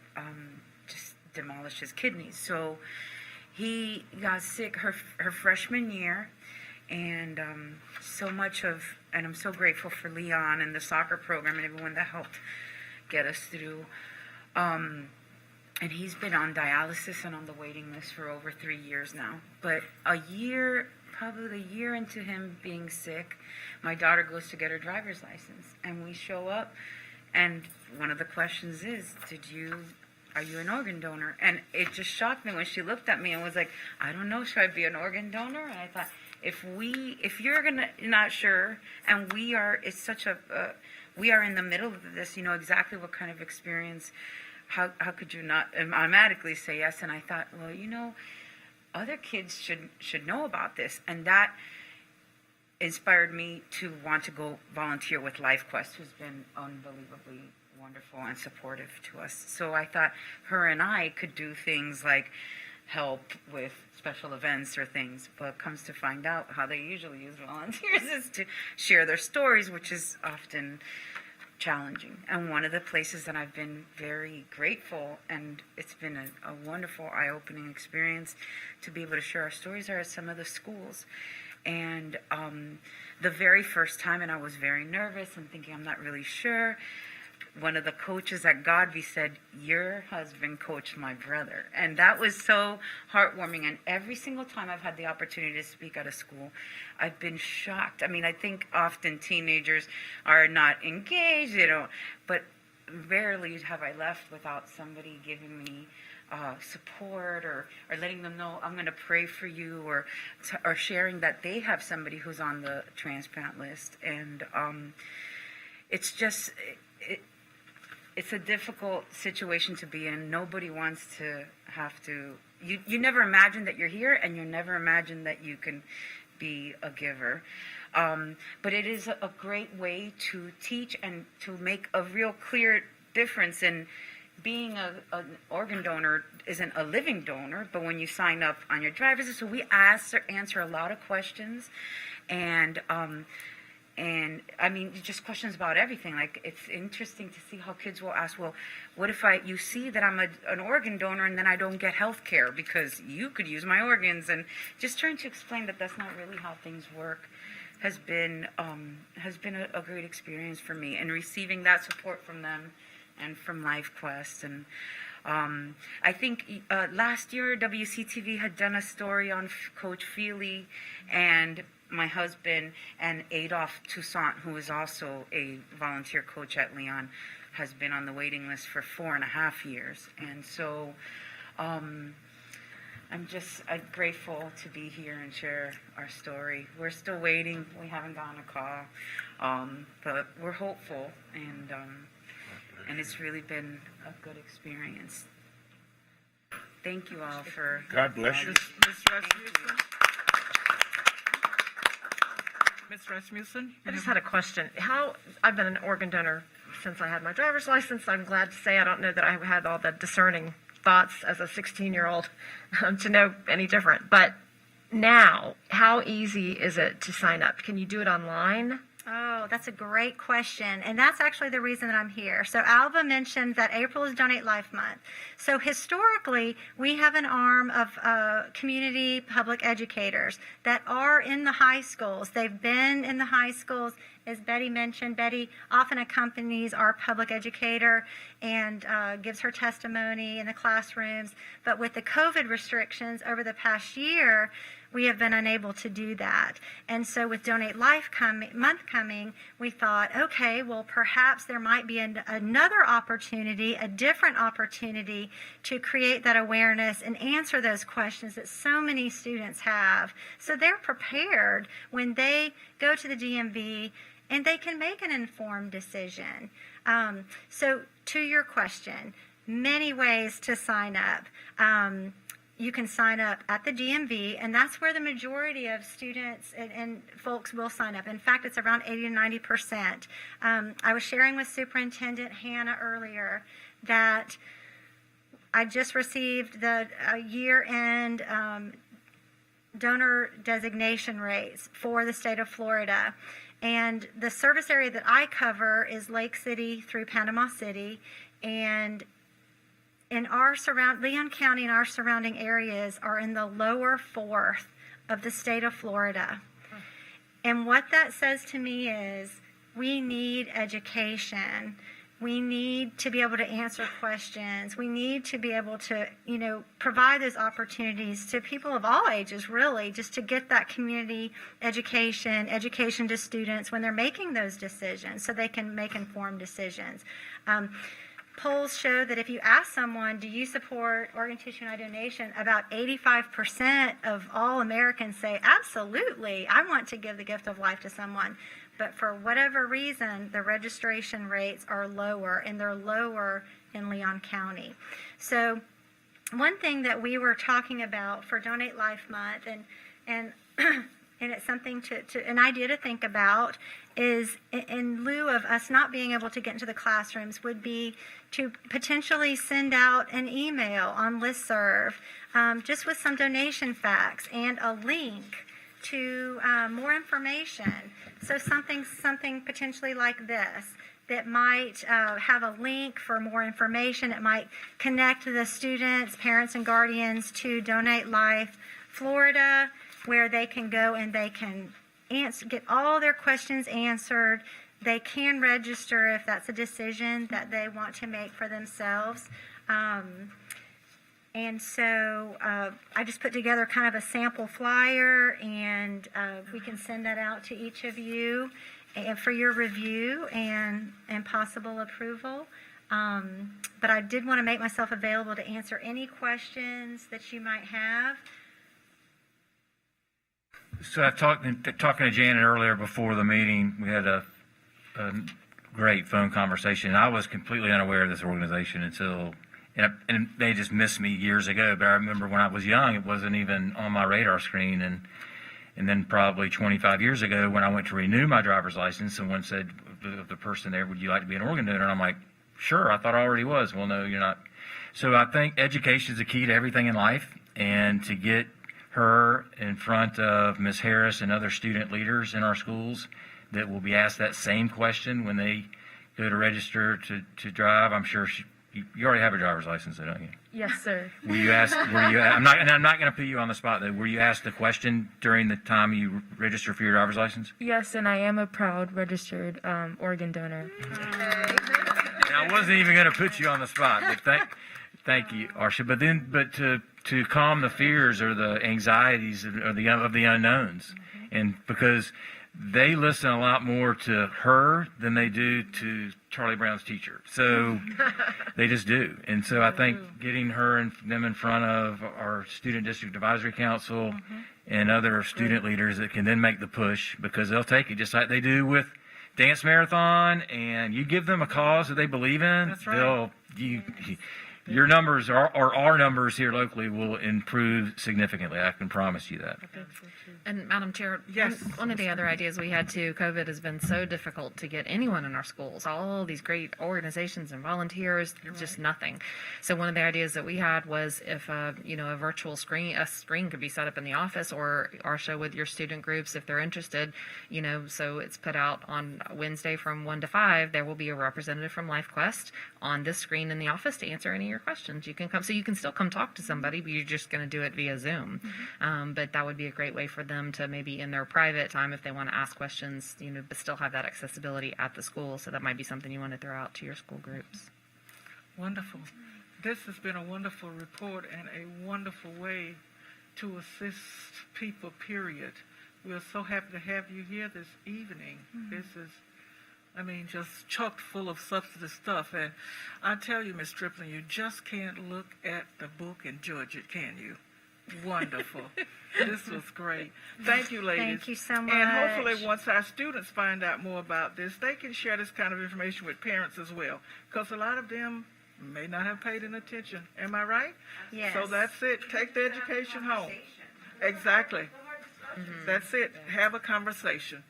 just demolished his kidneys. So he got sick her freshman year, and and I'm so grateful for Leon and the soccer program and everyone that helped get us through. And he's been on dialysis and on the waiting list for over 3 years now. But probably a year into him being sick, my daughter goes to get her driver's license, and we show up, and one of the questions is, are you an organ donor? And it just shocked me when she looked at me and was like, I don't know, should I be an organ donor? And I thought, if you're not sure, and we are in the middle of this, you know exactly what kind of experience, how could you not automatically say yes? And I thought, well, other kids should know about this, and that inspired me to want to go volunteer with LifeQuest, who's been unbelievably wonderful and supportive to us. So I thought her and I could do things like help with special events or things, but comes to find out how they usually use volunteers is to share their stories, which is often challenging. And one of the places that I've been very grateful, and it's been a wonderful eye-opening experience to be able to share our stories, are at some of the schools. And the very first time, and I was very nervous and thinking I'm not really sure, one of the coaches at Godby said, "Your husband coached my brother." And that was so heartwarming. And every single time I've had the opportunity to speak at a school, I've been shocked. I mean, I think often teenagers are not engaged, but rarely have I left without somebody giving me support or letting them know I'm going to pray for you, or sharing that they have somebody who's on the transplant list. And it's just... It's a difficult situation to be in. Nobody wants to have to... You never imagine that you're here, and you never imagine that you can be a giver. But it is a great way to teach and to make a real clear difference in being an organ donor isn't a living donor, but when you sign up on your driver's list, so we answer a lot of questions, and I mean, just questions about everything. Like, it's interesting to see how kids will ask, well, what if you see that I'm an organ donor and then I don't get health care because you could use my organs? And just trying to explain that that's not really how things work has been a great experience for me, and receiving that support from them and from LifeQuest. And I think last year WCTV had done a story on Coach Feely and my husband, and Adolph Toussaint, who is also a volunteer coach at Leon, has been on the waiting list for 4.5 years. And so I'm grateful to be here and share our story. We're still waiting. We haven't gotten a call, but we're hopeful, and it's really been a good experience. Thank you all for... God bless you. Ms. Rasmussen? I just had a question. I've been an organ donor since I had my driver's license. I'm glad to say I don't know that I had all the discerning thoughts as a 16-year-old to know any different. But now, how easy is it to sign up? Can you do it online? Oh, that's a great question. And that's actually the reason that I'm here. So Alva mentioned that April is Donate Life Month. So historically, we have an arm of community public educators that are in the high schools. They've been in the high schools. As Betty mentioned, Betty often accompanies our public educator and gives her testimony in the classrooms. But with the COVID restrictions over the past year, we have been unable to do that. And so with Donate Life Month coming, we thought, okay, well, perhaps there might be another opportunity, a different opportunity to create that awareness and answer those questions that so many students have. So they're prepared when they go to the DMV and they can make an informed decision. So to your question, many ways to sign up. You can sign up at the DMV, and that's where the majority of students and folks will sign up. In fact, it's around 80 to 90%. I was sharing with Superintendent Hannah earlier that I just received the year-end donor designation rates for the state of Florida. And the service area that I cover is Lake City through Panama City, and in Leon County and our surrounding areas are in the lower fourth of the state of Florida. And what that says to me is we need education. We need to be able to answer questions. We need to be able to, provide those opportunities to people of all ages, really, just to get that community education to students when they're making those decisions so they can make informed decisions. Polls show that if you ask someone, do you support organ, tissue, and eye donation, about 85% of all Americans say, absolutely, I want to give the gift of life to someone. But for whatever reason, the registration rates are lower, and they're lower in Leon County. So one thing that we were talking about for Donate Life Month, and and it's something an idea to think about, is in lieu of us not being able to get into the classrooms, would be to potentially send out an email on listserv, just with some donation facts and a link to more information. So something potentially like this that might have a link for more information. It might connect the students, parents, and guardians to Donate Life Florida, where they can go and they can get all their questions answered. They can register if that's a decision that they want to make for themselves. And so I just put together kind of a sample flyer, and we can send that out to each of you for your review and possible approval. But I did want to make myself available to answer any questions that you might have. So I've talking to Janet earlier before the meeting. We had a great phone conversation. I was completely unaware of this organization until, and they just missed me years ago. But I remember when I was young, it wasn't even on my radar screen. And then probably 25 years ago, when I went to renew my driver's license, someone said, the person there, would you like to be an organ donor? And I'm like, sure, I thought I already was. Well, no, you're not. So I think education is the key to everything in life, and to get her in front of Ms. Harris and other student leaders in our schools that will be asked that same question when they go to register to drive. I'm sure you already have a driver's license, don't you? Yes, sir. I'm not going to put you on the spot, though. Were you asked the question during the time you register for your driver's license? Yes, and I am a proud registered organ donor. And I wasn't even going to put you on the spot, but thank you, Arsha. But to calm the fears or the anxieties of the unknowns, and because they listen a lot more to her than they do to Charlie Brown's teacher. So they just do. And so I think getting her and them in front of our Student District Advisory Council and other student leaders that can then make the push, because they'll take it just like they do with Dance Marathon, and you give them a cause that they believe in, That's right. your numbers our numbers here locally will improve significantly. I can promise you that. And Madam Chair, Yes. one of the other ideas we had too, COVID has been so difficult to get anyone in our schools, all these great organizations and volunteers, just nothing. So one of the ideas that we had was if a virtual screen could be set up in the office, or show with your student groups if they're interested, so it's put out on Wednesday from 1 to 5, there will be a representative from LifeQuest on this screen in the office to answer any of your questions. You can come, so you can still come talk to somebody, but you're just going to do it via Zoom. But that would be a great way for them to maybe in their private time, if they want to ask questions, but still have that accessibility at the school. So that might be something you want to throw out to your school groups. Wonderful. This has been a wonderful report and a wonderful way to assist people, period. We're so happy to have you here this evening. This is, just chock full of substantive stuff. And I tell you, Ms. Stripling, you just can't look at the book and judge it, can you? Wonderful. This was great. Thank you, ladies. Thank you so much. And hopefully once our students find out more about this, they can share this kind of information with parents as well, because a lot of them may not have paid any attention. Am I right? Yes. So that's it. Take the education home. Exactly. That's it. Have a conversation.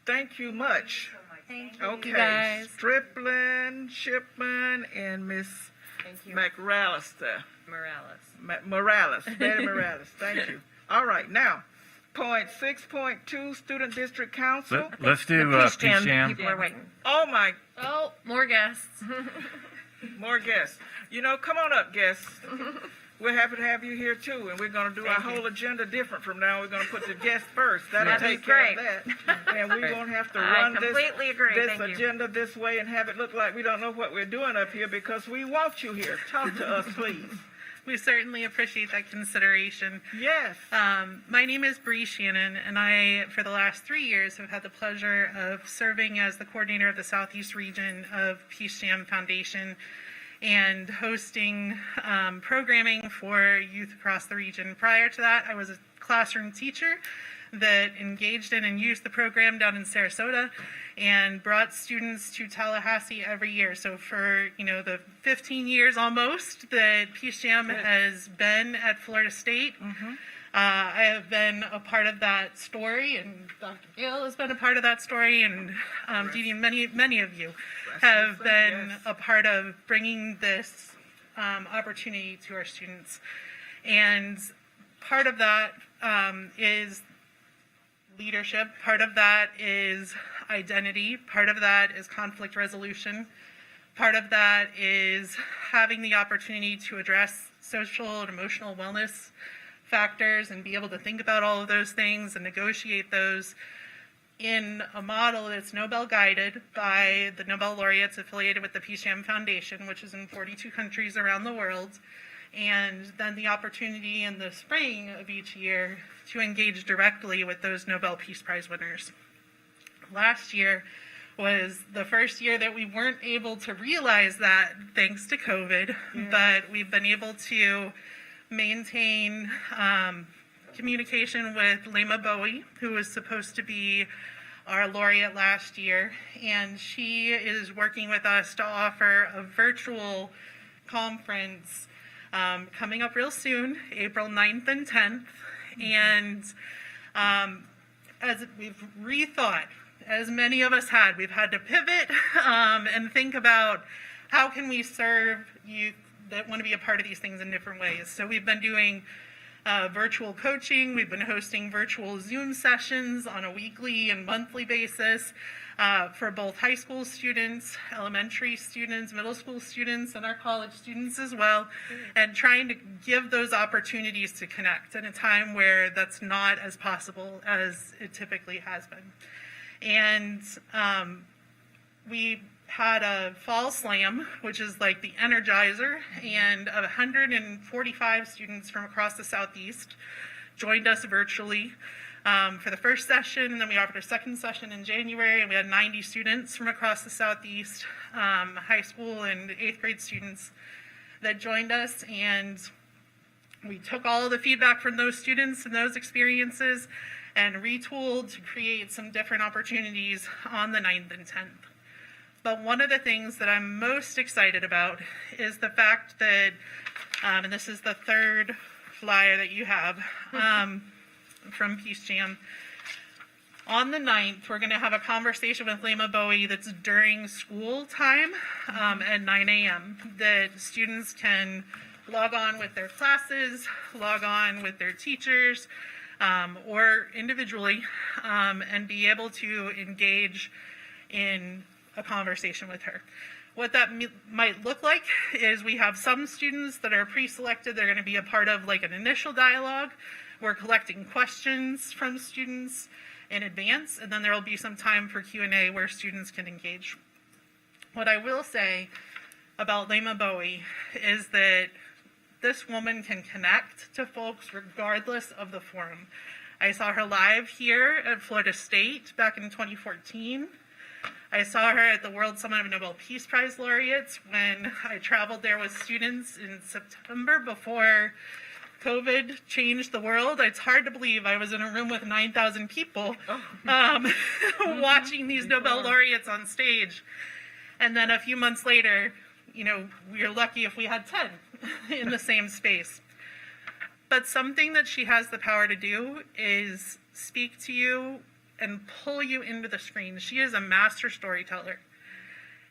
Thank you much. Thank you. Okay. You guys. Stripling, Shipman, and Miss McAllister. Morales. Betty Morales. Thank you. All right. Now, point 6.2, Student District Council. Let's do Peace Jam. People are waiting. Oh, my. Oh, more guests. More guests. Come on up, guests. We're happy to have you here, too, and we're going to do our whole agenda different from now. We're going to put the guests first. That'll take care of that. And we won't have to run this agenda this way and have it look like we don't know what we're doing up here, because we want you here. Talk to us, please. We certainly appreciate that consideration. Yes. My name is Bree Shannon, and I, for the last 3 years, have had the pleasure of serving as the coordinator of the Southeast region of Peace Jam Foundation and hosting programming for youth across the region. Prior to that, I was a classroom teacher that engaged in and used the program down in Sarasota and brought students to Tallahassee every year. So for, the 15 years almost that Peace Jam has been at Florida State, I have been a part of that story, and Dr. Gale has been a part of that story, and Dee Dee, and many of you have been a part of bringing this opportunity to our students. And part of that is leadership, part of that is identity, part of that is conflict resolution, part of that is having the opportunity to address social and emotional wellness factors and be able to think about all of those things and negotiate those in a model that's Nobel guided by the Nobel laureates affiliated with the Peace Jam Foundation, which is in 42 countries around the world. And then the opportunity in the spring of each year to engage directly with those Nobel Peace Prize winners. Last year was the first year that we weren't able to realize that thanks to COVID, but we've been able to maintain communication with Lema Bowie, who was supposed to be our laureate last year, and she is working with us to offer a virtual conference coming up real soon, April 9th and 10th. And as we've rethought, as many of us had, we've had to pivot and think about how can we serve youth that want to be a part of these things in different ways. So we've been doing virtual coaching. We've been hosting virtual Zoom sessions on a weekly and monthly basis for both high school students, elementary students, middle school students, and our college students as well, and trying to give those opportunities to connect in a time where that's not as possible as it typically has been. And we had a fall slam, which is like the Energizer, and 145 students from across the Southeast joined us virtually for the first session, and then we offered a second session in January, and we had 90 students from across the Southeast, high school and 8th grade students that joined us, and we took all of the feedback from those students and those experiences and retooled to create some different opportunities on the 9th and 10th. But one of the things that I'm most excited about is the fact that, and this is the third flyer that you have from Peace Jam. On the 9th, we're going to have a conversation with Lema Bowie that's during school time at 9 a.m. that students can log on with their classes, log on with their teachers, or individually, and be able to engage in a conversation with her. What that might look like is we have some students that are pre-selected. They're going to be a part of like an initial dialogue. We're collecting questions from students in advance, and then there will be some time for Q&A where students can engage. What I will say about Lema Bowie is that this woman can connect to folks regardless of the forum. I saw her live here at Florida State back in 2014. I saw her at the World Summit of Nobel Peace Prize laureates when I traveled there with students in September before COVID changed the world. It's hard to believe I was in a room with 9,000 people watching these Nobel laureates on stage. And then a few months later, we were lucky if we had 10 in the same space. But something that she has the power to do is speak to you and pull you into the screen. She is a master storyteller,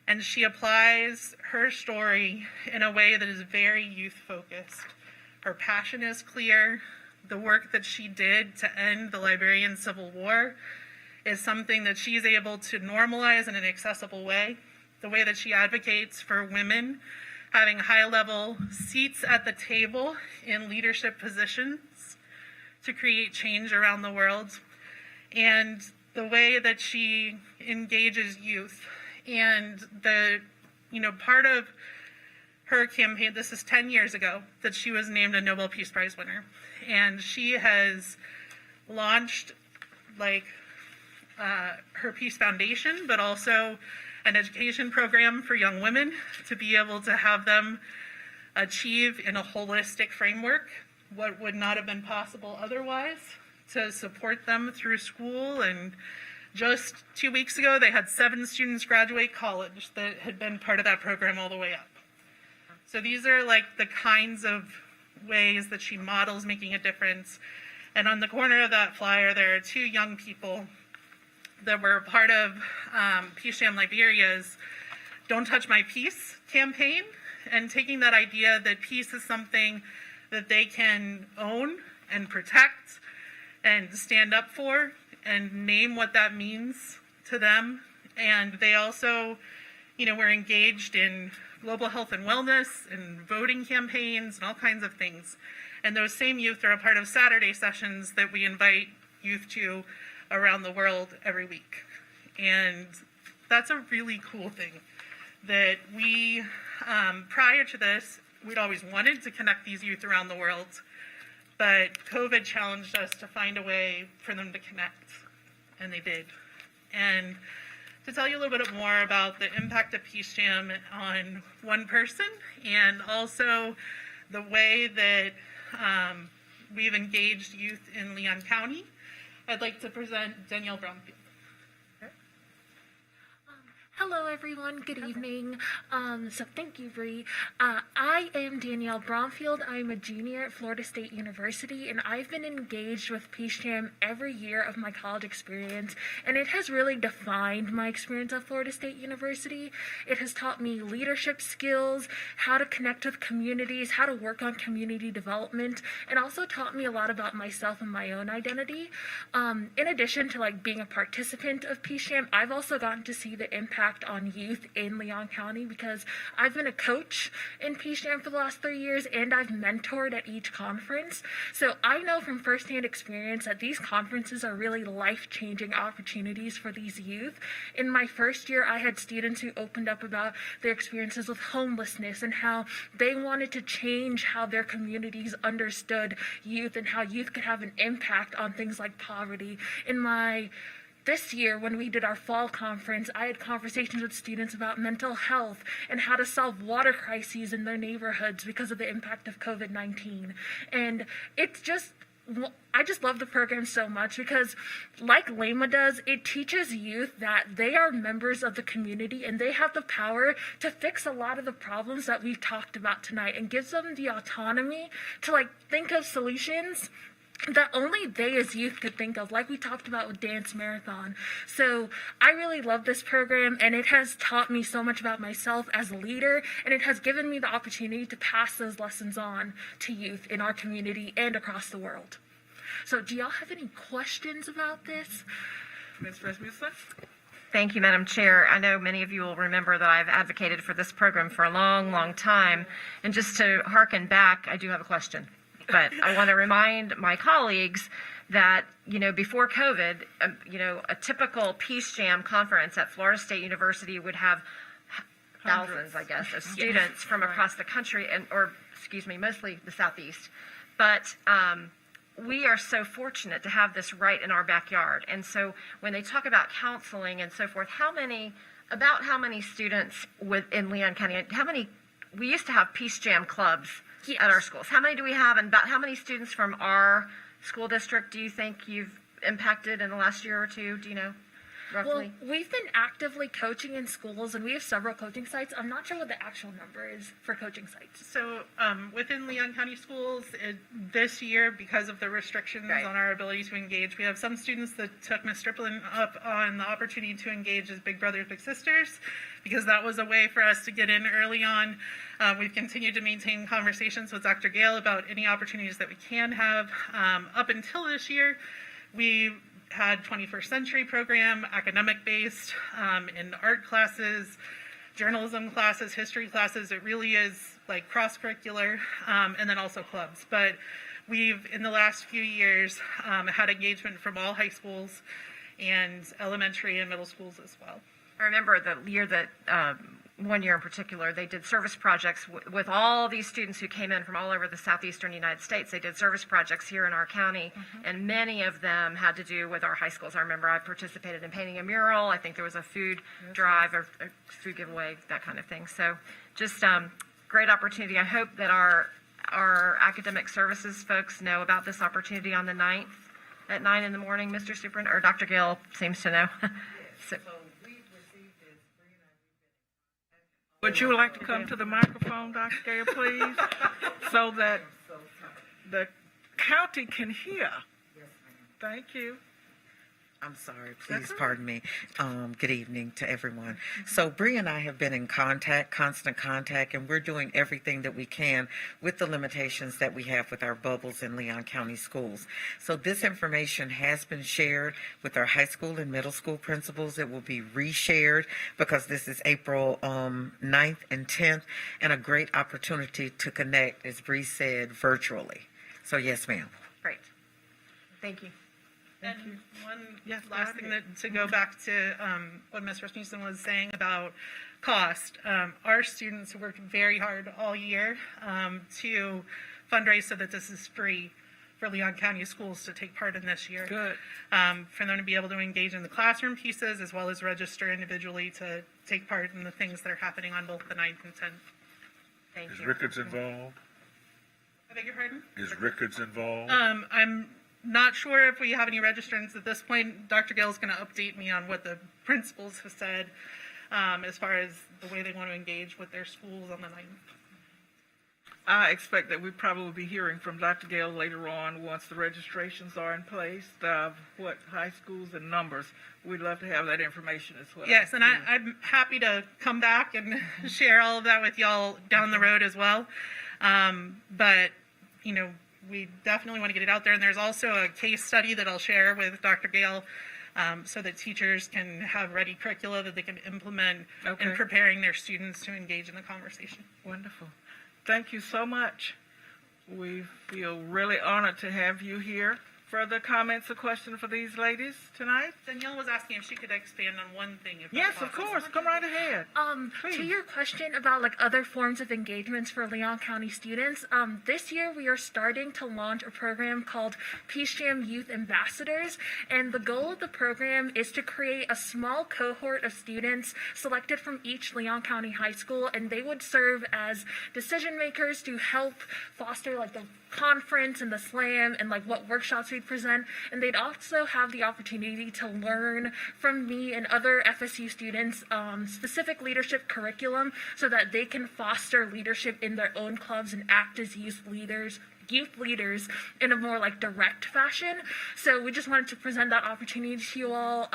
and she applies her story in a way that is very youth-focused. Her passion is clear. The work that she did to end the Liberian Civil War is something that she's able to normalize in an accessible way. The way that she advocates for women having high-level seats at the table in leadership positions to create change around the world. And the way that she engages youth. And part of her campaign, this is 10 years ago, that she was named a Nobel Peace Prize winner. And she has launched her Peace Foundation, but also an education program for young women to be able to have them achieve in a holistic framework what would not have been possible otherwise. to support them through school. And just 2 weeks ago, they had 7 students graduate college that had been part of that program all the way up. So these are like the kinds of ways that she models making a difference. And on the corner of that flyer, there are 2 young people that were part of PSHAM Liberia's Don't Touch My Peace campaign, and taking that idea that peace is something that they can own and protect and stand up for and name what that means to them. And they also, were engaged in global health and wellness and voting campaigns and all kinds of things. And those same youth are a part of Saturday sessions that we invite youth to around the world every week. And that's a really cool thing that we, prior to this, we'd always wanted to connect these youth around the world, but COVID challenged us to find a way for them to connect, and they did. And to tell you a little bit more about the impact of PSHAM on one person, and also the way that we've engaged youth in Leon County, I'd like to present Danielle Brownfield. Hello, everyone. Good evening. So thank you, Bree. I am Danielle Bromfield. I'm a junior at Florida State University, and I've been engaged with PSHAM every year of my college experience, and it has really defined my experience at Florida State University. It has taught me leadership skills, how to connect with communities, how to work on community development, and also taught me a lot about myself and my own identity. In addition to being a participant of PSHAM, I've also gotten to see the impact on youth in Leon County, because I've been a coach in PSHAM for the last 3 years, and I've mentored at each conference. So I know from firsthand experience that these conferences are really life-changing opportunities for these youth. In my first year, I had students who opened up about their experiences with homelessness and how they wanted to change how their communities understood youth and how youth could have an impact on things like poverty. This year, when we did our fall conference, I had conversations with students about mental health and how to solve water crises in their neighborhoods because of the impact of COVID-19. And I just love the program so much because, like Lema does, it teaches youth that they are members of the community and they have the power to fix a lot of the problems that we've talked about tonight, and gives them the autonomy to think of solutions that only they as youth could think of, like we talked about with Dance Marathon. So I really love this program, and it has taught me so much about myself as a leader, and it has given me the opportunity to pass those lessons on to youth in our community and across the world. So do y'all have any questions about this? Ms. Rasmussen? Thank you, Madam Chair. I know many of you will remember that I've advocated for this program for a long, long time. And just to hearken back, I do have a question. But I want to remind my colleagues that, before COVID, a typical PSHAM conference at Florida State University would have thousands, I guess, of students from across the country, mostly the Southeast. But we are so fortunate to have this right in our backyard. And so when they talk about counseling and so forth, how many students in Leon County, we used to have PSHAM clubs at our schools. How many do we have, and about how many students from our school district do you think you've impacted in the last year or two? Do you know, roughly? Well, we've been actively coaching in schools, and we have several coaching sites. I'm not sure what the actual number is for coaching sites. So within Leon County schools, this year, because of the restrictions on our ability to engage, we have some students that took Ms. Striplin up on the opportunity to engage as Big Brothers Big Sisters, because that was a way for us to get in early on. We've continued to maintain conversations with Dr. Gale about any opportunities that we can have. Up until this year, we had 21st Century program, academic-based, in art classes, journalism classes, history classes. It really is cross-curricular, and then also clubs. But we've, in the last few years, had engagement from all high schools and elementary and middle schools as well. I remember the year that, one year in particular, they did service projects with all these students who came in from all over the southeastern United States. They did service projects here in our county, and many of them had to do with our high schools. I remember I participated in painting a mural. I think there was a food drive or a food giveaway, that kind of thing. So just great opportunity. I hope that our academic services folks know about this opportunity on the 9th at 9 in the morning, Mr. Superintendent, or Dr. Gale seems to know. So- Would you like to come to the microphone, Dr. Gale, please, so that the county can hear? Thank you. I'm sorry, please pardon me. Good evening to everyone. So Bree and I have been in contact, constant contact, and we're doing everything that we can with the limitations that we have with our bubbles in Leon County schools. So this information has been shared with our high school and middle school principals. It will be reshared because this is April 9th and 10th, and a great opportunity to connect, as Bree said, virtually. So yes, ma'am. Great. Thank you. And one last thing to go back to what Ms. Rasmussen was saying about cost. Our students worked very hard all year to fundraise so that this is free for Leon County schools to take part in this year. Good. For them to be able to engage in the classroom pieces as well as register individually to take part in the things that are happening on both the 9th and 10th. Thank Is you. Rickards involved? I beg your pardon? Is Rickards involved? I'm not sure if we have any registrants at this point. Dr. Gill is going to update me on what the principals have said as far as the way they want to engage with their schools on the 9th. I expect that we probably will be hearing from Dr. Gale later on once the registrations are in place of what high schools and numbers. We'd love to have that information as well. Yes, and I'm happy to come back and share all of that with y'all down the road as well. But, you know, we definitely want to get it out there. And there's also a case study that I'll share with Dr. Gale so that teachers can have ready curricula that they can implement in preparing their students to engage in the conversation. Wonderful. Thank you so much. We feel really honored to have you here. Further comments or questions for these ladies tonight? Danielle was asking if she could expand on one thing. If Yes, of course. Come right ahead. To your question about like other forms of engagements for Leon County students, this year we are starting to launch a program called Peace Jam Youth Ambassadors, and the goal of the program is to create a small cohort of students selected from each Leon County high school, and they would serve as decision makers to help foster like the conference and the slam and like what workshops we'd present, and they'd also have the opportunity to learn from me and other FSU students specific leadership curriculum so that they can foster leadership in their own clubs and act as youth leaders in a more like direct fashion. So we just wanted to present that opportunity to you all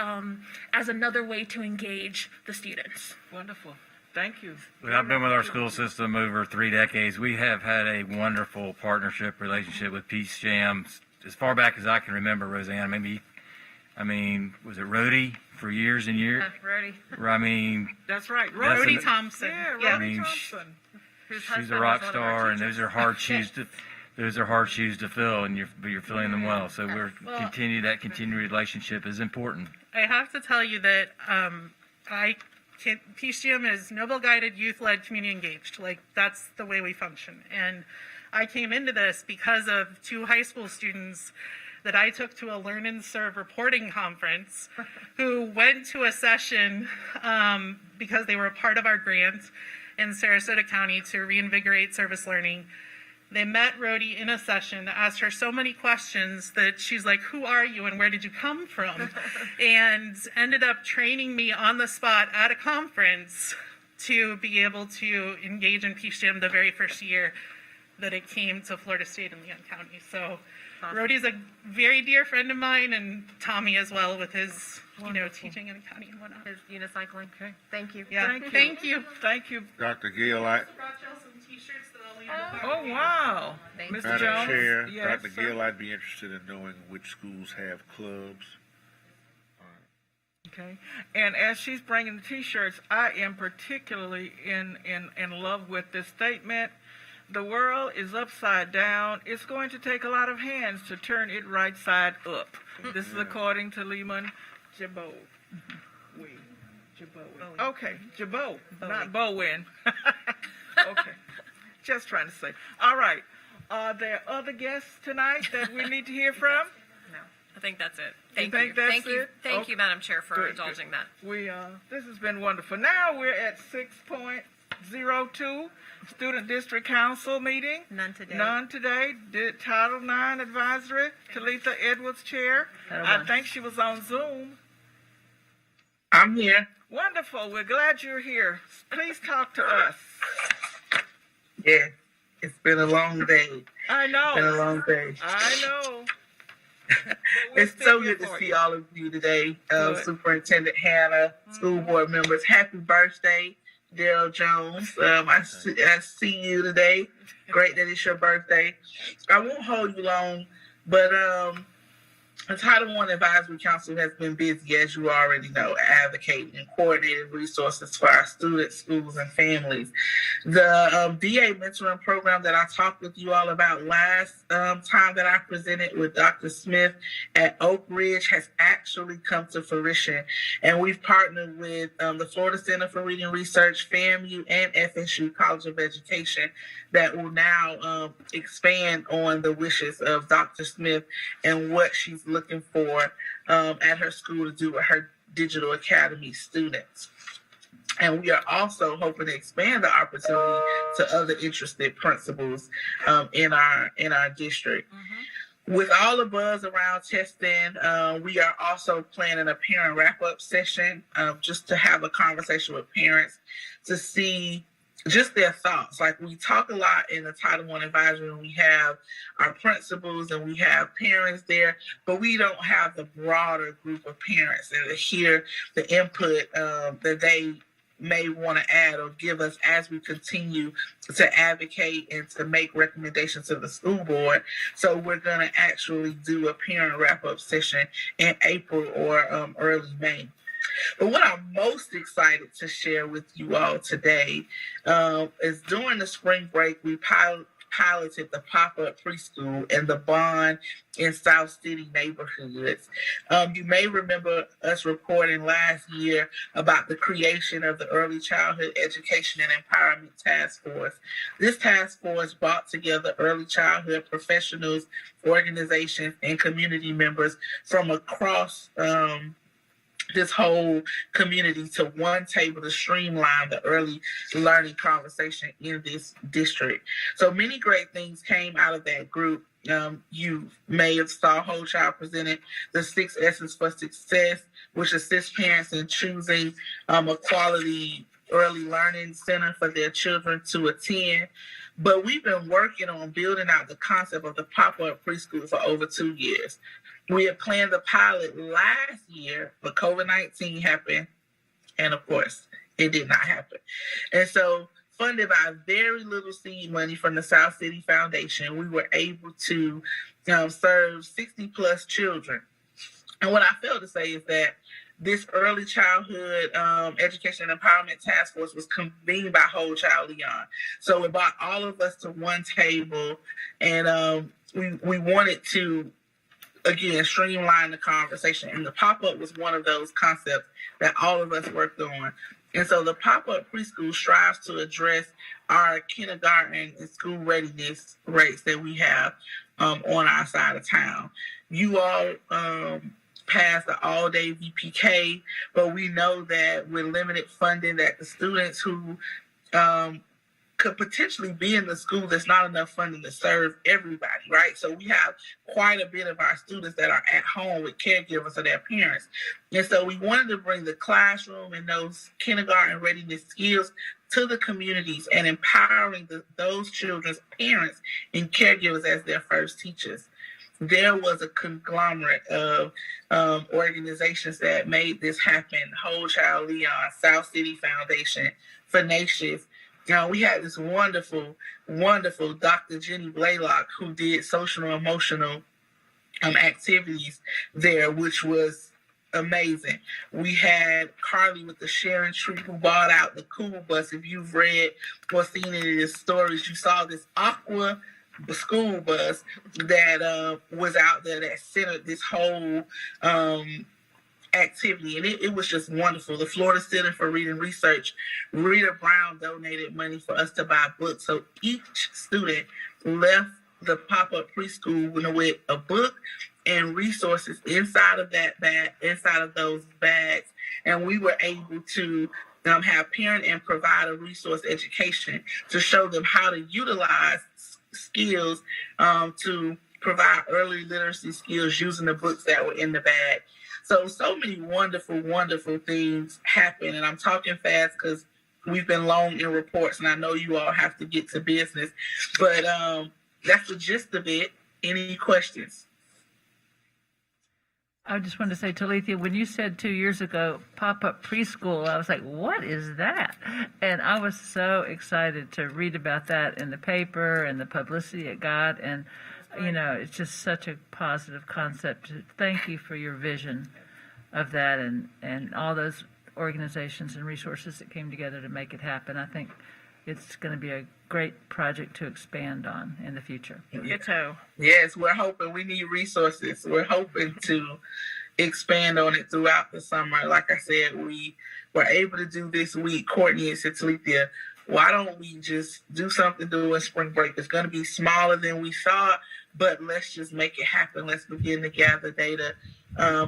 as another way to engage the students. Wonderful. Thank you. Look, I've been with our school system over 3 decades. We have had a wonderful partnership relationship with Peace Jam as far back as I can remember, Roseanne. Was it Rhodey for years and years? Rhodey. That's right. Rhodey Thompson. Yeah, Rhodey Thompson. She's a rock star, and those are hard shoes to fill, and you're filling them well. So that continued relationship is important. I have to tell you that Peace Jam is Noble Guided, Youth-Led, Community Engaged. Like, that's the way we function. And I came into this because of 2 high school students that I took to a Learn and Serve reporting conference who went to a session because they were a part of our grant in Sarasota County to reinvigorate service learning. They met Rhodey in a session, asked her so many questions that she's like, who are you and where did you come from? And ended up training me on the spot at a conference to be able to engage in Peace Jam the very first year that it came to Florida State and Leon County. So Rhodey's a very dear friend of mine, and Tommy as well with his teaching in the county and whatnot. His unicycling. Okay. Thank you. Yeah. Thank you. Thank you. Dr. Gill, Oh, wow. Mr. Madam Jones? Chair, Yes, Dr. sir. Gill, I'd be interested in knowing which schools have clubs. Okay. And as she's bringing the T-shirts, I am particularly in love with this statement. The world is upside down. It's going to take a lot of hands to turn it right side up. This is according to Lehman Jabot. Okay, Jabot, not Bowen. Okay, just trying to say. All right. Are there other guests tonight that we need to hear from? No, I think that's it. You think that's it? Thank you, Madam Chair, for Good, indulging good. that. This has been wonderful. Now we're at 6.5. 02, Student District Council meeting. None today. None today. Did Title IX Advisory, Talitha Edwards Chair. I think she was on Zoom. I'm here. Wonderful. We're glad you're here. Please talk to us. Yeah, it's been a long day. I know. It's been a long day. I know. It's so good to see all of you today. Superintendent Hannah, school board members, happy birthday, Daryl Jones. I see you today. Great that it's your birthday. I won't hold you long, but the Title I Advisory Council has been busy, as you already know, advocating and coordinating resources for our students, schools, and families. The DA mentoring program that I talked with you all about last time that I presented with Dr. Smith at Oak Ridge has actually come to fruition. And we've partnered with the Florida Center for Reading Research, FAMU, and FSU College of Education that will now expand on the wishes of Dr. Smith and what she's looking for at her school to do with her digital academy students. And we are also hoping to expand the opportunity to other interested principals in our district. With all the buzz around testing, we are also planning a parent wrap-up session just to have a conversation with parents to see just their thoughts. Like, we talk a lot in the Title I advisory, and we have our principals and we have parents there, but we don't have the broader group of parents that hear the input that they may want to add or give us as we continue to advocate and to make recommendations to the school board. So we're going to actually do a parent wrap-up session in April or early May. But what I'm most excited to share with you all today is during the spring break, we piloted the pop-up preschool in the Bond and South City neighborhoods. You may remember us reporting last year about the creation of the Early Childhood Education and Empowerment Task Force. This task force brought together early childhood professionals, organizations, and community members from across this whole community to one table to streamline the early learning conversation in this district. So many great things came out of that group. You may have saw Whole Child presented the 6 S's for Success, which assists parents in choosing a quality early learning center for their children to attend. But we've been working on building out the concept of the pop-up preschool for over 2 years. We had planned the pilot last year, but COVID-19 happened, and of course, it did not happen. And so, funded by very little seed money from the South City Foundation, we were able to serve 60-plus children. And what I failed to say is that this early childhood education and empowerment task force was convened by Whole Child Leon. So it brought all of us to one table, and we wanted to, again, streamline the conversation. And the pop-up was one of those concepts that all of us worked on. And so the pop-up preschool strives to address our kindergarten and school readiness rates that we have on our side of town. You all passed the all-day VPK, but we know that with limited funding that the students who could potentially be in the school, there's not enough funding to serve everybody, right? So we have quite a bit of our students that are at home with caregivers of their parents. And so we wanted to bring the classroom and those kindergarten readiness skills to the communities and empowering those children's parents and caregivers as their first teachers. There was a conglomerate of organizations that made this happen. Whole Child Leon, South City Foundation, Phonacious. We had this wonderful Dr. Jenny Blaylock who did social and emotional activities there, which was amazing. We had Carly with the Sharon Tree who bought out the Cool Bus. If you've read or seen any of his stories, you saw this aqua school bus that was out there that centered this whole activity, and it was just wonderful. The Florida Center for Reading Research, Rita Brown donated money for us to buy books, so each student left the pop-up preschool with a book and resources inside of that bag, inside of those bags, and we were able to have parent and provider resource education to show them how to utilize skills to provide early literacy skills using the books that were in the bag. So many wonderful, wonderful things happen. And I'm talking fast because we've been long in reports, and I know you all have to get to business. But that's the gist of it. Any questions? I just wanted to say, Talithia, when you said 2 years ago, pop-up preschool, I was like, what is that? And I was so excited to read about that in the paper and the publicity it got. And, you know, it's just such a positive concept. Thank you for your vision of that and all those organizations and resources that came together to make it happen. I think it's going to be a great project to expand on in the future. Yes, we're hoping. We need resources. We're hoping to expand on it throughout the summer. Like I said, we were able to do this week. Courtney and Talithia, why don't we just do something during spring break? It's going to be smaller than we thought, but let's just make it happen. Let's begin to gather data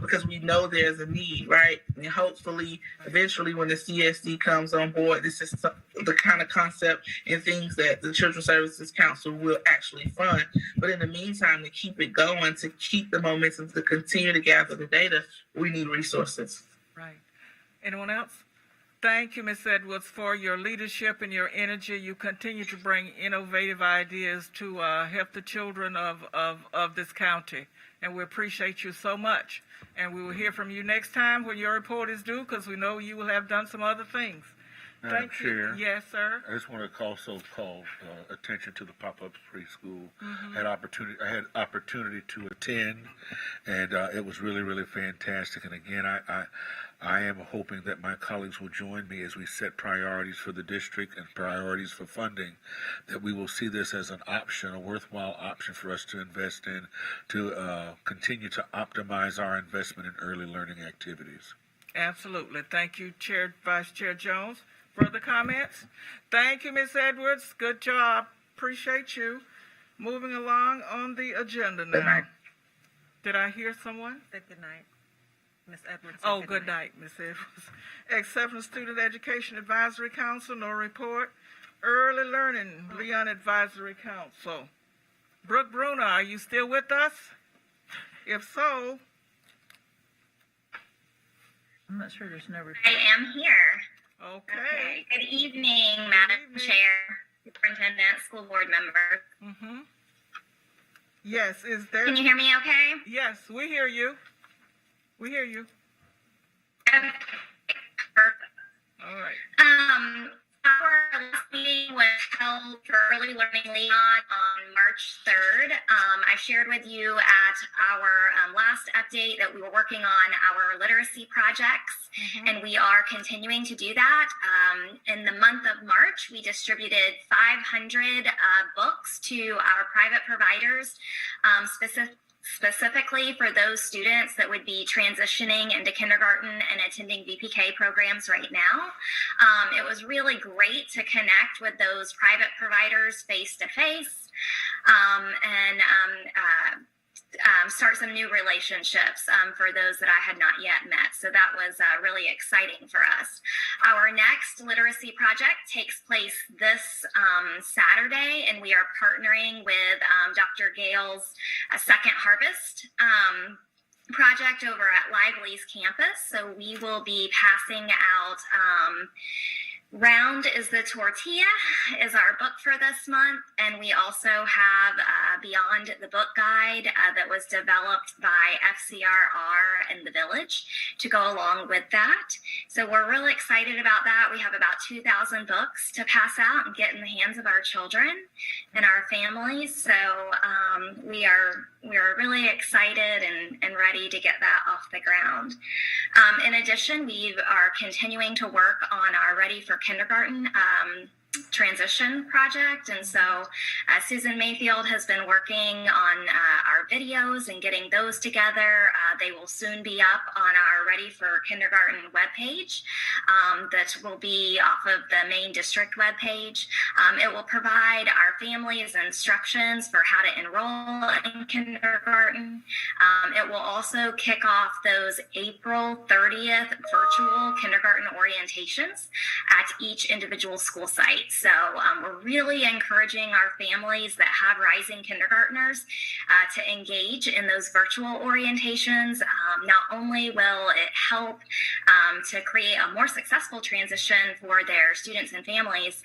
because we know there's a need, right? And hopefully, eventually, when the CSD comes on board, this is the kind of concept and things that the Children's Services Council will actually fund. But in the meantime, to keep it going, to keep the momentum, to continue to gather the data, we need resources. Right. Anyone else? Thank you, Ms. Edwards, for your leadership and your energy. You continue to bring innovative ideas to help the children of this county. And we appreciate you so much. And we will hear from you next time when your report is due, because we know you will have done some other things. Madam Chair. Yes, sir. I just want to also call attention to the pop-up preschool. Mm-hmm. I had opportunity to attend, and it was really, really fantastic. And again, I am hoping that my colleagues will join me as we set priorities for the district and priorities for funding, that we will see this as an option, a worthwhile option for us to invest in, to continue to optimize our investment in early learning activities. Absolutely. Thank you, Vice Chair Jones. Further comments? Thank you, Ms. Edwards. Good job. Appreciate you. Moving along on the agenda now. Good night. Did I hear someone? Good night. Ms. Edwards. Oh, good night, Ms. Edwards. Except from Student Education Advisory Council, no report. Early Learning, Leon Advisory Council. Brooke Bruner, are you still with us? If so. I'm not sure there's no report. I am here. Okay. Good evening, Madam Chair, Superintendent, School Board members. Mm-hmm. Yes, is there... Can you hear me okay? Yes, we hear you. We hear you. Okay. Perfect. All right. Our last meeting was held for Early Learning Leon on March 3rd. I shared with you at our last update that we were working on our literacy projects, and we are continuing to do that. In the month of March, we distributed 500 books to our private providers, specifically for those students that would be transitioning into kindergarten and attending VPK programs right now. It was really great to connect with those private providers face to face and start some new relationships for those that I had not yet met. So that was really exciting for us. Our next literacy project takes place this Saturday, and we are partnering with Dr. Gale's Second Harvest project over at Lively's campus. So we will be passing out Round is the Tortilla is our book for this month, and we also have Beyond the Book Guide that was developed by FCRR and the Village to go along with that. So we're really excited about that. We have about 2,000 books to pass out and get in the hands of our children and our families. So we are really excited and ready to get that off the ground. In addition, we are continuing to work on our Ready for Kindergarten transition project, and so Susan Mayfield has been working on our videos and getting those together. They will soon be up on our Ready for Kindergarten webpage that will be off of the main district webpage. It will provide our families instructions for how to enroll in kindergarten. It will also kick off those April 30th virtual kindergarten orientations at each individual school site. So we're really encouraging our families that have rising kindergartners to engage in those virtual orientations. Not only will it help to create a more successful transition for their students and families,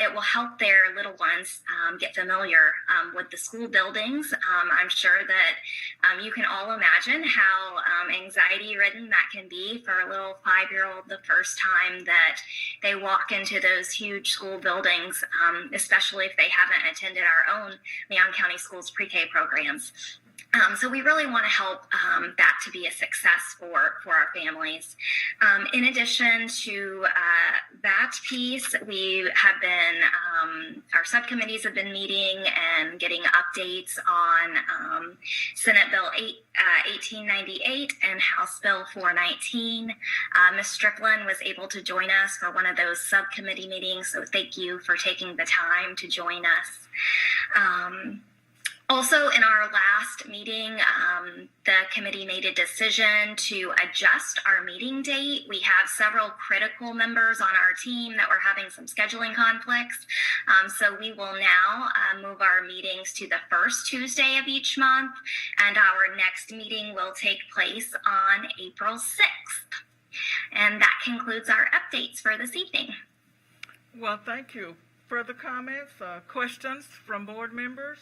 it will help their little ones get familiar with the school buildings. I'm sure that you can all imagine how anxiety-ridden that can be for a little 5-year-old the first time that they walk into those huge school buildings, especially if they haven't attended our own Leon County Schools pre-K programs. So we really want to help that to be a success for our families. In addition to that piece, we have been, our subcommittees have been meeting and getting updates on Senate Bill 1898 and House Bill 419. Ms. Strickland was able to join us for one of those subcommittee meetings, so thank you for taking the time to join us. Also, in our last meeting, the committee made a decision to adjust our meeting date. We have several critical members on our team that were having some scheduling conflicts. So we will now move our meetings to the first Tuesday of each month, and our next meeting will take place on April 6th. And that concludes our updates for this evening. Well, thank you. Further comments, questions from board members?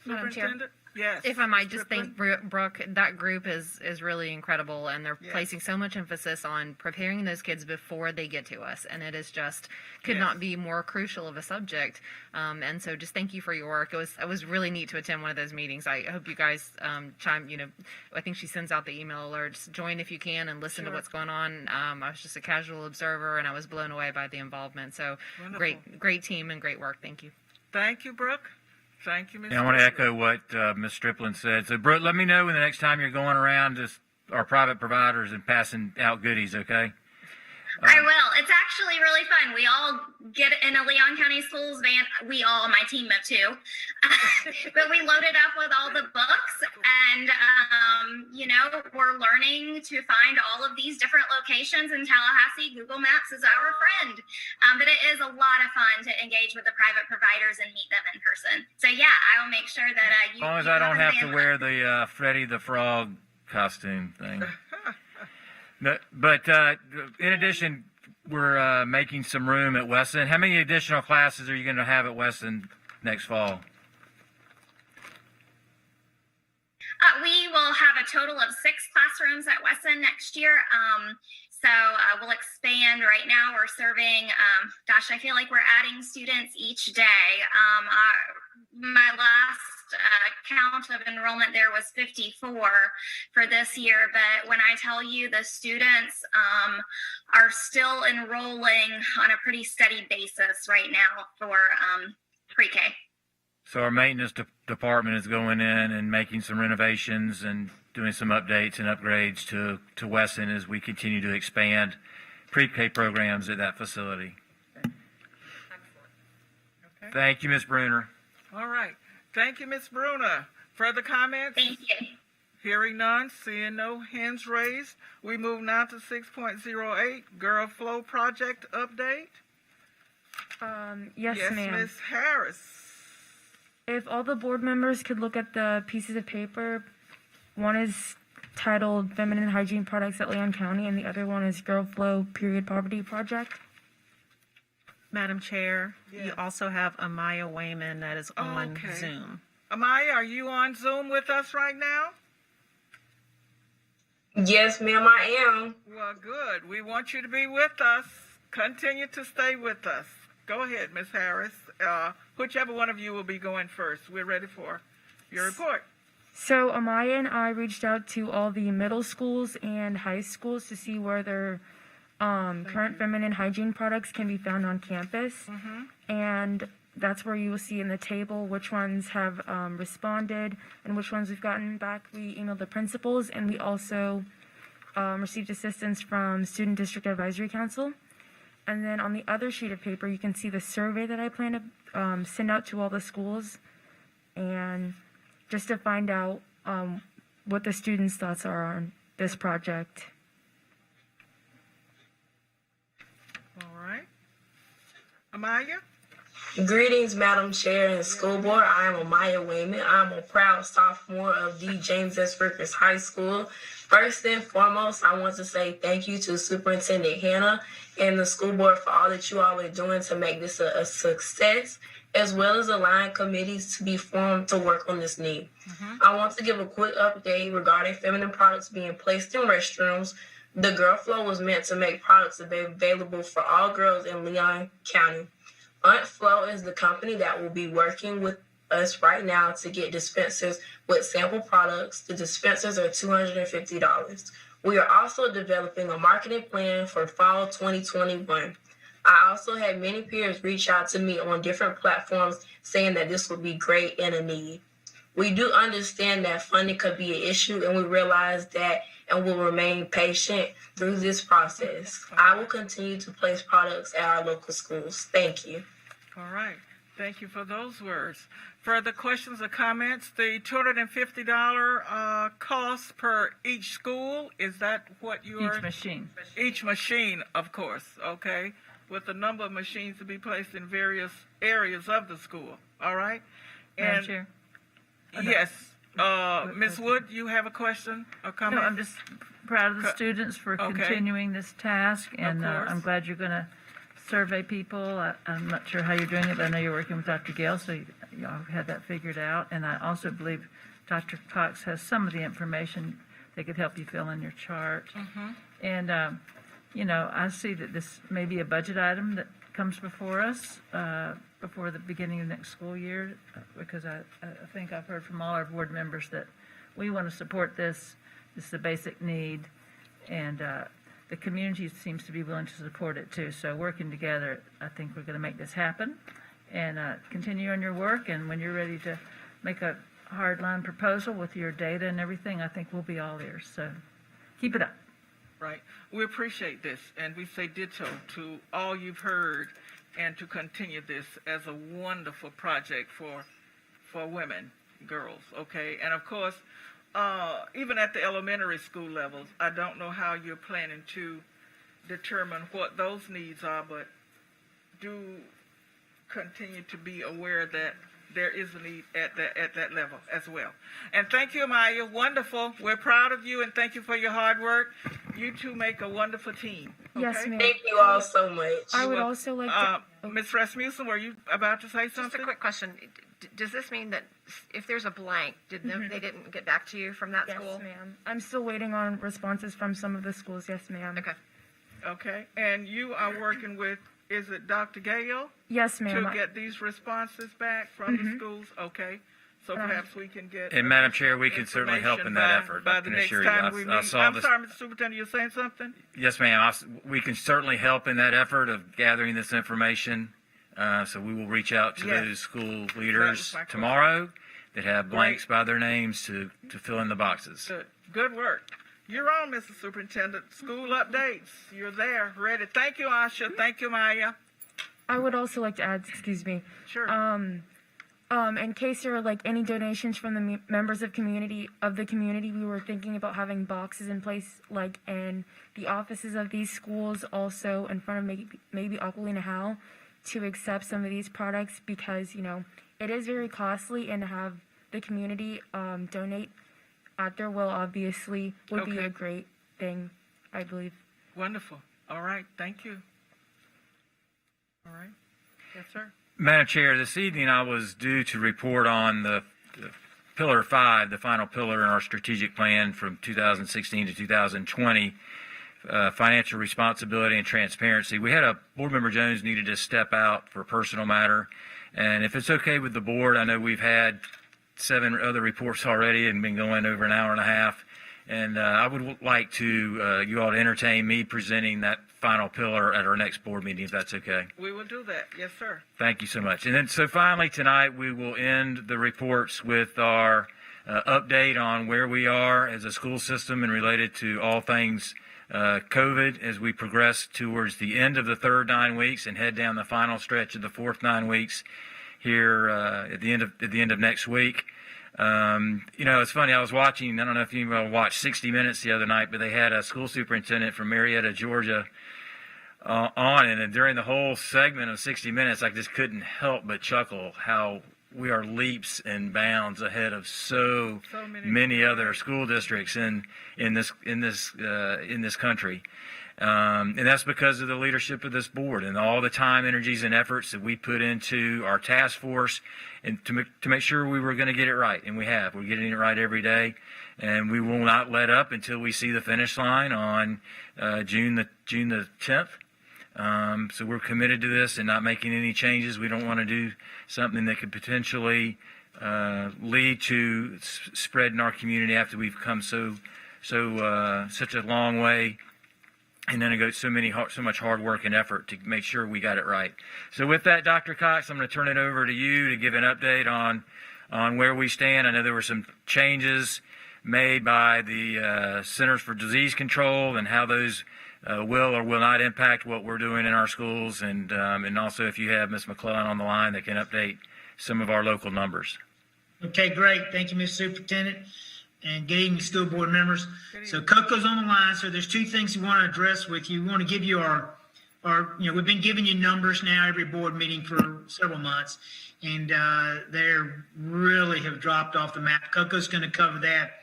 Madam Chair? Superintendent? Yes. If I might just thank Brooke, that group is really incredible, and they're placing so much emphasis on preparing those kids before they get to us, and it is just could not be more crucial of a subject. And so just thank you for your work. It was really neat to attend one of those meetings. I hope you guys chime. I think she sends out the email alerts. Join if you can and listen to what's going on. I was just a casual observer, and I was blown away by the involvement. So Wonderful. great team and great work. Thank you. Thank you, Brooke. Thank you, Ms. Yeah, I want to echo what Ms. Strickland said. So, Brooke, let me know when the next time you're going around to our private providers and passing out goodies, okay? I will. It's actually really fun. We all get in a Leon County Schools van. We all, my team of 2. But we loaded up with all the books, and, we're learning to find all of these different locations in Tallahassee. Google Maps is our friend. But it is a lot of fun to engage with the private providers and meet them in person. So, yeah, I will make sure that As long as I don't have to wear the Freddy the Frog costume thing. But in addition, we're making some room at Weston. How many additional classes are you going to have at Weston next fall? We will have a total of 6 classrooms at Weston next year. So we'll expand. Right now we're serving, I feel like we're adding students each day. My last count of enrollment there was 54 for this year. But when I tell you the students are still enrolling on a pretty steady basis right now for pre-K. So our maintenance department is going in and making some renovations and doing some updates and upgrades to Weston as we continue to expand pre-K programs at that facility. Okay. Thank you, Ms. Bruner. All right. Thank you, Ms. Bruner. Further comments? Thank you. Hearing none, seeing no hands raised, we move now to 6.08, Girl Flow Project Update. Yes, ma'am. Ms. Harris. If all the board members could look at the pieces of paper, one is titled Feminine Hygiene Products at Leon County, and the other one is Girl Flow Period Poverty Project. Madam Chair, you also have Amaya Wayman that is on Zoom. Amaya, are you on Zoom with us right now? Yes, ma'am, I am. Well, good. We want you to be with us. Continue to stay with us. Go ahead, Ms. Harris. Whichever one of you will be going first. We're ready for your report. So Amaya and I reached out to all the middle schools and high schools to see where their current feminine hygiene products can be found on campus. And that's where you will see in the table which ones have responded and which ones we've gotten back. We emailed the principals, and we also received assistance from Student District Advisory Council. And then on the other sheet of paper, you can see the survey that I plan to send out to all the schools, and just to find out what the students' thoughts are on this project. All right. Amaya? Greetings, Madam Chair and School Board. I am Amaya Wayman. I'm a proud sophomore of D. James S. Rickers High School. First and foremost, I want to say thank you to Superintendent Hannah and the school board for all that you all are doing to make this a success, as well as allowing committees to be formed to work on this need. I want to give a quick update regarding feminine products being placed in restrooms. The Girl Flow was meant to make products available for all girls in Leon County. Aunt Flo is the company that will be working with us right now to get dispensers with sample products. The dispensers are $250. We are also developing a marketing plan for fall 2021. I also had many peers reach out to me on different platforms saying that this would be great and a need. We do understand that funding could be an issue, and we realize that and will remain patient through this process. I will continue to place products at our local schools. Thank you. All right. Thank you for those words. Further questions or comments? The $250 cost per each school, is that what you are? Each machine. Each machine, of course, okay, with the number of machines to be placed in various areas of the school. All right? Madam Chair? Yes. Ms. Wood, you have a question or comment? No, I'm just proud of the students for continuing this task, and I'm glad you're going to survey people. I'm not sure how you're doing it, but I know you're working with Dr. Gale, so y'all had that figured out. And I also believe Dr. Cox has some of the information that could help you fill in your chart. And, I see that this may be a budget item that comes before us before the beginning of next school year, because I think I've heard from all our board members that we want to support this. This is a basic need, and the community seems to be willing to support it too. So working together, I think we're going to make this happen, and continue on your work. And when you're ready to make a hardline proposal with your data and everything, I think we'll be all ears. So keep it up. Right. We appreciate this, and we say ditto to all you've heard, and to continue this as a wonderful project for women, girls, okay? And of course, even at the elementary school levels, I don't know how you're planning to determine what those needs are, but do continue to be aware that there is a need at that level as well. And thank you, Maya. Wonderful. We're proud of you, and thank you for your hard work. You two make a wonderful team. Okay? Yes, ma'am. Thank you all so much. I would also like to... Ms. Rasmussen, were you about to say something? Just a quick question. Does this mean that if there's a blank, they didn't get back to you from that school? Yes, ma'am. I'm still waiting on responses from some of the schools. Yes, ma'am. Okay. Okay. And you are working with, is it Dr. Gale? Yes, ma'am. To get these responses back from the schools? Okay. So perhaps we can get... And Madam Chair, we can certainly help in that effort. By the next time we meet. I'm sorry, Mr. Superintendent, you're saying something? Yes, ma'am. We can certainly help in that effort of gathering this information. So we will reach out to those school leaders tomorrow that have blanks by their names to fill in the boxes. Good work. You're on, Mr. Superintendent. School updates. You're there, ready. Thank you, Asha. Thank you, Maya. I would also like to add, excuse me. Sure. In case there are any donations from the members of the community, we were thinking about having boxes in place, in the offices of these schools, also in front of maybe Aquilina Howe, to accept some of these products, because it is very costly, and to have the community donate at their will, obviously, would be a great thing, I believe. Wonderful. All right. Thank you. All right. Yes, sir. Madam Chair, this evening I was due to report on the Pillar 5, the final pillar in our strategic plan from 2016 to 2020, financial responsibility and transparency. We had a board member, Jones, needed to step out for a personal matter. And if it's okay with the board, I know we've had 7 other reports already and been going over an hour and a half. And I would like to you all to entertain me presenting that final pillar at our next board meeting, if that's okay. We will do that. Yes, sir. Thank you so much. And then, so finally tonight, we will end the reports with our update on where we are as a school system and related to all things COVID as we progress towards the end of the third 9 weeks and head down the final stretch of the fourth 9 weeks here at the end of next week. It's funny. I was watching, I don't know if you watched 60 Minutes the other night, but they had a school superintendent from Marietta, Georgia, on, and during the whole segment of 60 Minutes, I just couldn't help but chuckle how we are leaps and bounds ahead of so many other school districts in this country. And that's because of the leadership of this board and all the time, energies, and efforts that we put into our task force and to make sure we were going to get it right. And we have. We're getting it right every day. And we will not let up until we see the finish line on June the 10th. So we're committed to this and not making any changes. We don't want to do something that could potentially lead to spreading our community after we've come such a long way. And then it goes so much hard work and effort to make sure we got it right. So with that, Dr. Cox, I'm going to turn it over to you to give an update on where we stand. I know there were some changes made by the Centers for Disease Control and how those will or will not impact what we're doing in our schools. And also if you have Ms. McClellan on the line that can update some of our local numbers. Okay, great. Thank you, Mr. Superintendent. And good evening, school board members. So Coco's on the line. So there's two things we want to address with you. We want to give you our we've been giving you numbers now every board meeting for several months, and they really have dropped off the map. Coco's going to cover that.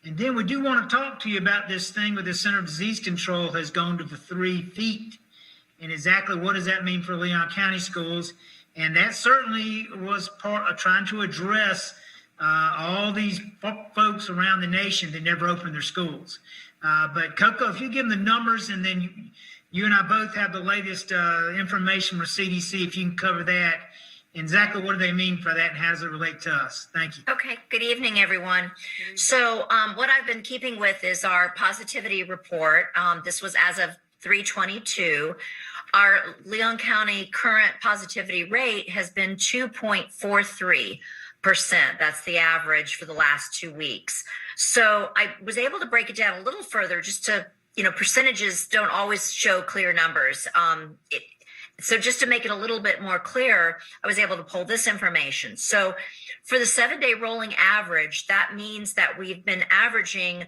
And then we do want to talk to you about this thing with the Center of Disease Control has gone to the 3 feet. And exactly what does that mean for Leon County schools? And that certainly was part of trying to address all these folks around the nation that never opened their schools. But Coco, if you give them the numbers, and then you and I both have the latest information from CDC, if you can cover that, exactly what do they mean for that, and how does it relate to us? Thank you. Okay, good evening, everyone. So what I've been keeping with is our positivity report. This was as of 3/22. Our Leon County current positivity rate has been 2.43%. That's the average for the last 2 weeks. So I was able to break it down a little further just to, percentages don't always show clear numbers. So just to make it a little bit more clear, I was able to pull this information. So for the 7-day rolling average, that means that we've been averaging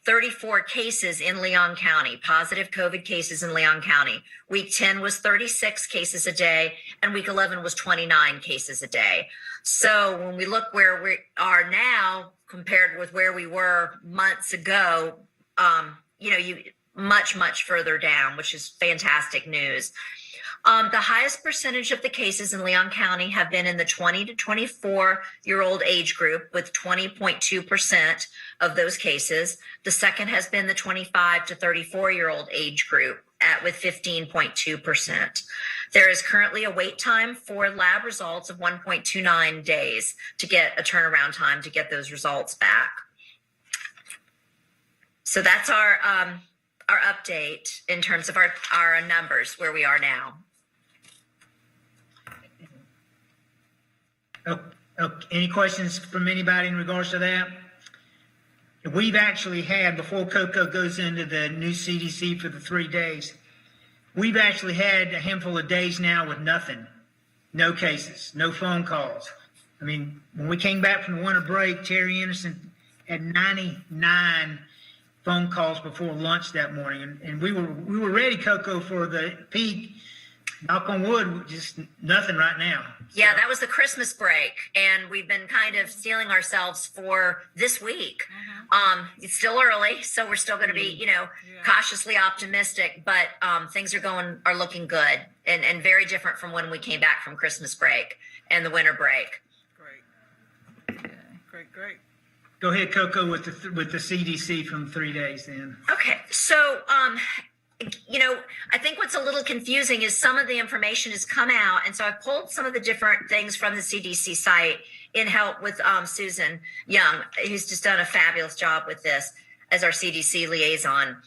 34 cases in Leon County, positive COVID cases in Leon County. Week 10 was 36 cases a day, and week 11 was 29 cases a day. So when we look where we are now compared with where we were months ago, much further down, which is fantastic news. The highest percentage of the cases in Leon County have been in the 20 to 24-year-old age group, with 20.2% of those cases. The second has been the 25 to 34-year-old age group with 15.2%. There is currently a wait time for lab results of 1.29 days to get a turnaround time to get those results back. So that's our update in terms of our numbers where we are now. Any questions from anybody in regards to that? We've actually had, before Coco goes into the new CDC for the 3 days, we've actually had a handful of days now with nothing, no cases, no phone calls. I mean, when we came back from the winter break, Terry Anderson had 99 phone calls before lunch that morning, and we were ready, Coco, for the peak. Knock on wood, just nothing right now. Yeah, that was the Christmas break, and we've been kind of steeling ourselves for this week. It's still early, so we're still going to be, cautiously optimistic, but things are looking good and very different from when we came back from Christmas break and the winter break. Great. Go ahead, Coco, with the CDC from 3 days then. Okay, so I think what's a little confusing is some of the information has come out, and so I pulled some of the different things from the CDC site in help with Susan Young, who's just done a fabulous job with this as our CDC liaison.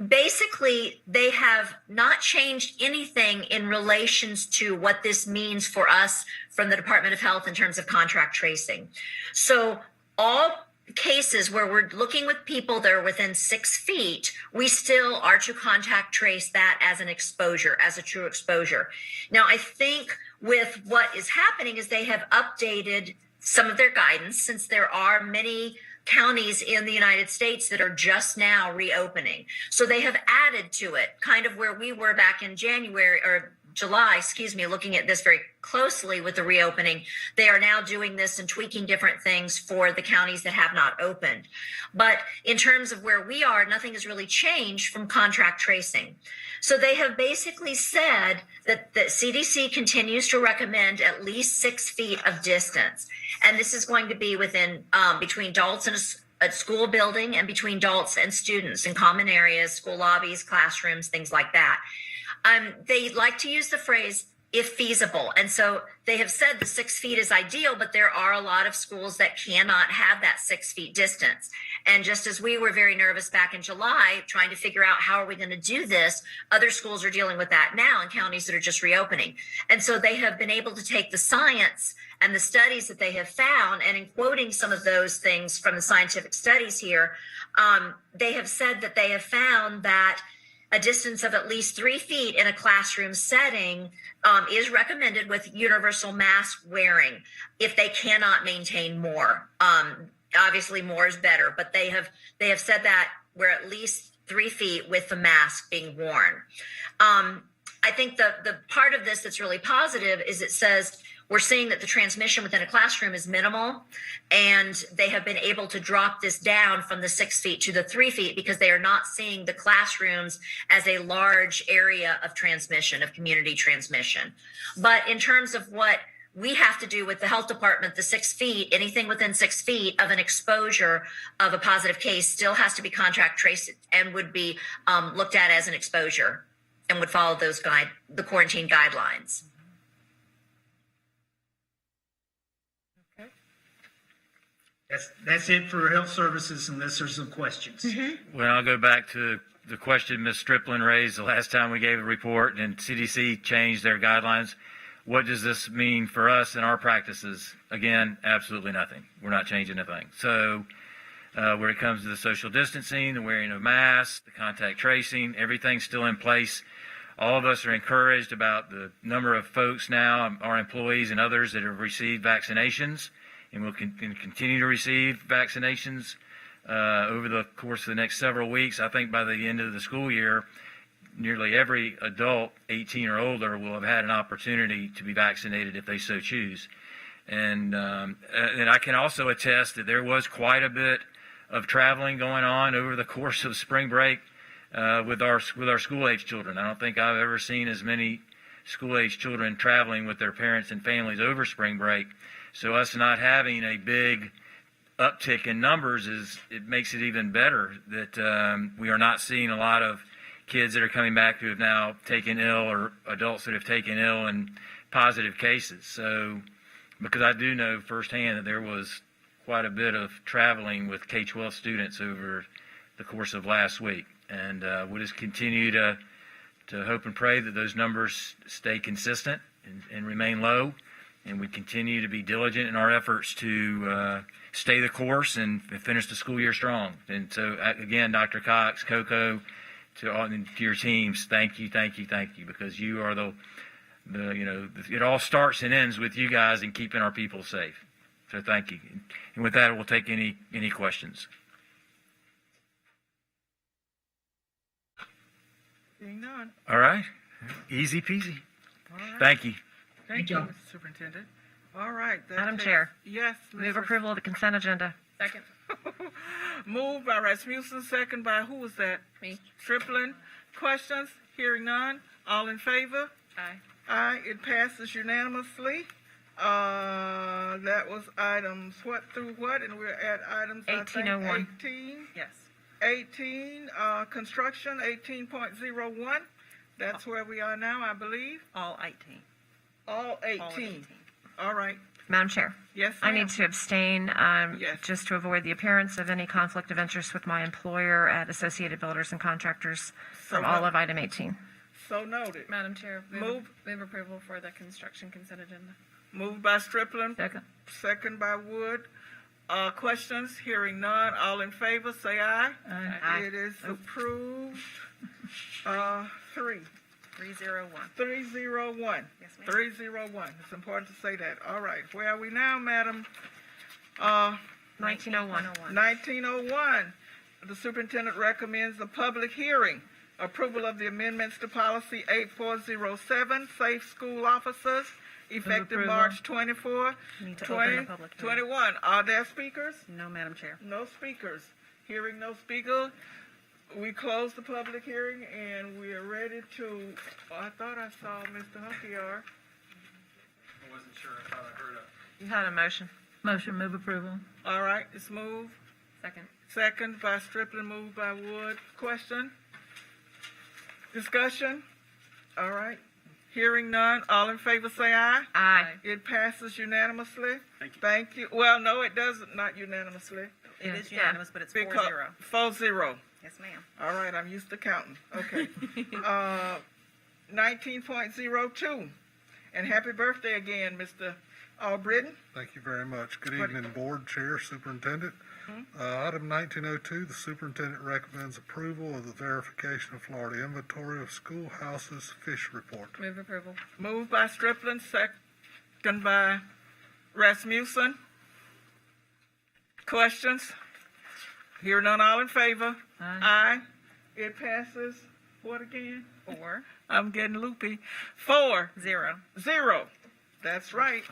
Basically, they have not changed anything in relations to what this means for us from the Department of Health in terms of contract tracing. So all cases where we're looking with people that are within 6 feet, we still are to contact trace that as an exposure, as a true exposure. Now, I think with what is happening is they have updated some of their guidance, since there are many counties in the United States that are just now reopening. So they have added to it, kind of where we were back in July, looking at this very closely with the reopening. They are now doing this and tweaking different things for the counties that have not opened. But in terms of where we are, nothing has really changed from contract tracing. So they have basically said that the CDC continues to recommend at least 6 feet of distance. And this is going to be within between adults in a school building and between adults and students in common areas, school lobbies, classrooms, things like that. They like to use the phrase if feasible. And so they have said the 6 feet is ideal, but there are a lot of schools that cannot have that 6 feet distance. And just as we were very nervous back in July, trying to figure out how are we going to do this, other schools are dealing with that now in counties that are just reopening. And so they have been able to take the science and the studies that they have found, and in quoting some of those things from the scientific studies here, they have said that they have found that a distance of at least 3 feet in a classroom setting is recommended with universal mask wearing if they cannot maintain more. Obviously, more is better, but they have said that we're at least 3 feet with the mask being worn. I think the part of this that's really positive is it says we're seeing that the transmission within a classroom is minimal, and they have been able to drop this down from the 6 feet to the 3 feet because they are not seeing the classrooms as a large area of transmission, of community transmission. But in terms of what we have to do with the health department, the 6 feet, anything within 6 feet of an exposure of a positive case still has to be contact traced and would be looked at as an exposure and would follow the quarantine guidelines. That's it for health services, unless there's some questions. Well, I'll go back to the question Ms. Striplin raised the last time we gave a report and CDC changed their guidelines. What does this mean for us and our practices? Again, absolutely nothing. We're not changing a thing. So where it comes to the social distancing, the wearing of masks, the contact tracing, everything's still in place. All of us are encouraged about the number of folks now, our employees and others that have received vaccinations and will continue to receive vaccinations over the course of the next several weeks. I think by the end of the school year, nearly every adult 18 or older will have had an opportunity to be vaccinated if they so choose. And I can also attest that there was quite a bit of traveling going on over the course of spring break with our school-age children. I don't think I've ever seen as many school-age children traveling with their parents and families over spring break. So us not having a big uptick in numbers it makes it even better that we are not seeing a lot of kids that are coming back who have now taken ill or adults that have taken ill and positive cases. So because I do know firsthand that there was quite a bit of traveling with K-12 students over the course of last week. And we'll just continue to hope and pray that those numbers stay consistent and remain low. And we continue to be diligent in our efforts to stay the course and finish the school year strong. And so, again, Dr. Cox, Coco, to your teams, thank you, because you are it all starts and ends with you guys and keeping our people safe. So thank you. And with that, we'll take any questions. Seeing none. All right. Easy peasy. All right. Thank you. Thank you, Mr. Superintendent. All right. Madam Chair. Yes. Move approval of the consent agenda. Second. Moved by Rasmussen, second by who was that? Me. Striplin. Questions? Hearing none. All in favor? Aye. Aye. It passes unanimously. That was items what through what? And we're at items 1801. 18. Yes. 18, construction, 18.01. That's where we are now, I believe. All 18. All 18. All right. Madam Chair. Yes, I ma'am. need to abstain Yes. just to avoid the appearance of any conflict of interest with my employer at Associated Builders and Contractors from all of item 18. So noted. Madam Chair, Move approval for the construction consent agenda. Moved by Striplin. Second. Second by Wood. Questions? Hearing none. All in favor, say aye. Aye. It is approved. 3. 301. 301. Yes, ma'am. 301. It's important to say that. All right. Where are we now, Madam? 1901. 1901. The superintendent recommends a public hearing. Approval of the amendments to policy 8407, safe school officers, effective approval. March 24, We need to open a public hearing. 21. Are there speakers? No, Madam Chair. No speakers. Hearing no speaker, we close the public hearing and we are ready to, I thought I saw Mr. Hunkier. I wasn't sure. I thought I heard You had a motion. Motion, move approval. All right, it's moved. Second. Second by Striplin, moved by Wood. Question? Discussion? All right. Hearing none. All in favor say aye. Aye. It passes unanimously. Thank you. Well, no, it doesn't, not unanimously. It is unanimous, but it's 4-0. 4-0. Yes, ma'am. All right, I'm used to counting. Okay. 19.02. And happy birthday again, Mr. Albritton. Thank you very much. Good evening, Board, Chair, Superintendent. Item 1902, the Superintendent recommends approval of the verification of Florida inventory of schoolhouses fish report. Move approval. Moved by Striplin, second by Rasmussen. Questions? Hear none, all in favor? Aye. It passes, what again? 4. I'm getting loopy. 4-0. 0. That's right.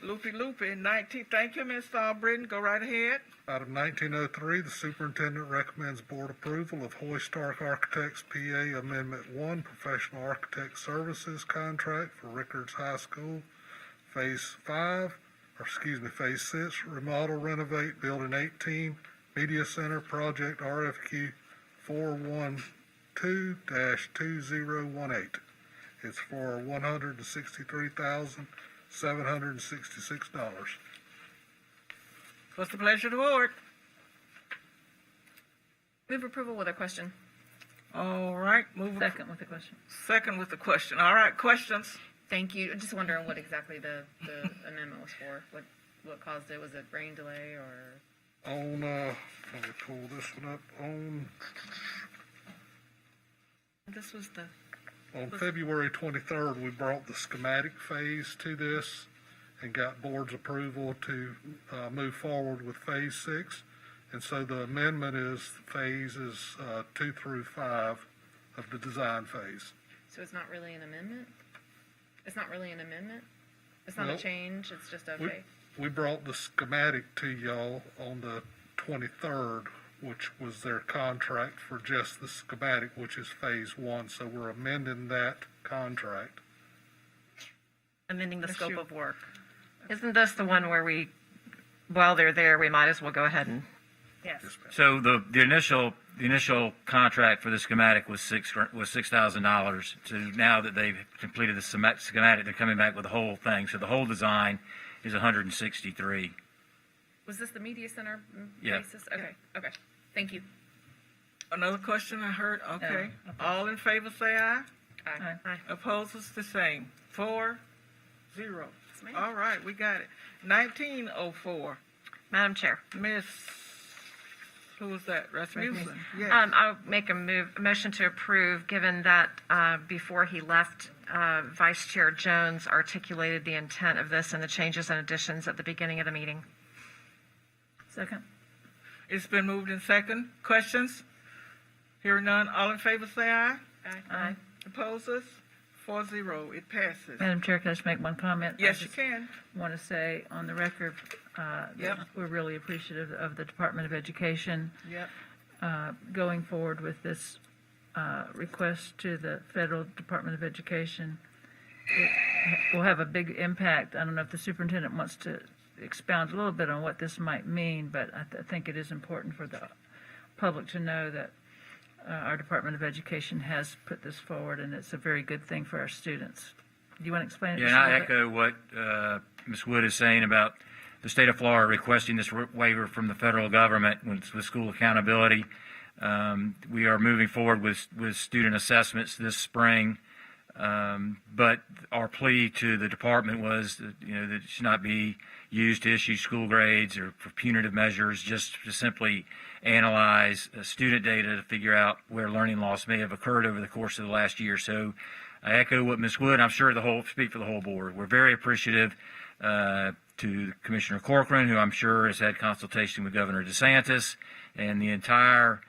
Loopy. 19. Thank you, Mr. Albritton. Go right ahead. Item 1903, the Superintendent recommends Board approval of Hoy Stark Architects PA Amendment 1 Professional Architect Services Contract for Rickards High School, Phase 6, remodel, renovate, Building 18, Media Center, Project RFQ 412-2018. It's for $163,766. What's the pleasure of the board? Move approval with a question. All right. Second with a question. Second with the question. All right. Questions? Thank you. Just wondering what exactly the amendment was for. What caused it? Was it rain delay or? Let me pull this one up. This was the... On February 23rd, we brought the schematic phase to this and got board's approval to move forward with Phase 6. And so the amendment is phases 2 through 5 of the design phase. So it's not really an amendment? It's not really an amendment? It's not a Nope. change? It's just okay? We brought the schematic to y'all on the 23rd, which was their contract for just the schematic, which is Phase 1. So we're amending that contract. Amending the scope of work. Isn't this the one where while they're there, we might as well go ahead and... Yes. So the initial contract for the schematic was $6,000. So now that they've completed the schematic, they're coming back with the whole thing. So the whole design is $163,000. Was this the media center Yeah. basis? Okay. Thank you. Another question I heard? Okay. All in favor say aye. Aye. Opposes the same. 4-0. All right, we got it. 1904. Madam Chair. Miss, who was that? Rasmussen. Yes. I'll make a motion to approve, given that before he left, Vice Chair Jones articulated the intent of this and the changes and additions at the beginning of the meeting. Second. It's been moved in second. Questions? Hearing none. All in favor say aye. Aye. Opposes? 4-0. It passes. Madam Chair, can I just make one comment? Yes, you can. Want to say on the record that we're really appreciative of the Department of Education Yep. going forward with this request to the Federal Department of Education. It will have a big impact. I don't know if the superintendent wants to expound a little bit on what this might mean, but I think it is important for the public to know that our Department of Education has put this forward, and it's a very good thing for our students. Do you want to explain it? Yeah, and I echo what Ms. Wood is saying about the state of Florida requesting this waiver from the federal government with school accountability. We are moving forward with student assessments this spring, but our plea to the department was that, that it should not be used to issue school grades or for punitive measures, just to simply analyze student data to figure out where learning loss may have occurred over the course of the last year. So I echo what Ms. Wood, I'm sure speak for the whole board. We're very appreciative to Commissioner Corcoran, who I'm sure has had consultation with Governor DeSantis and the entire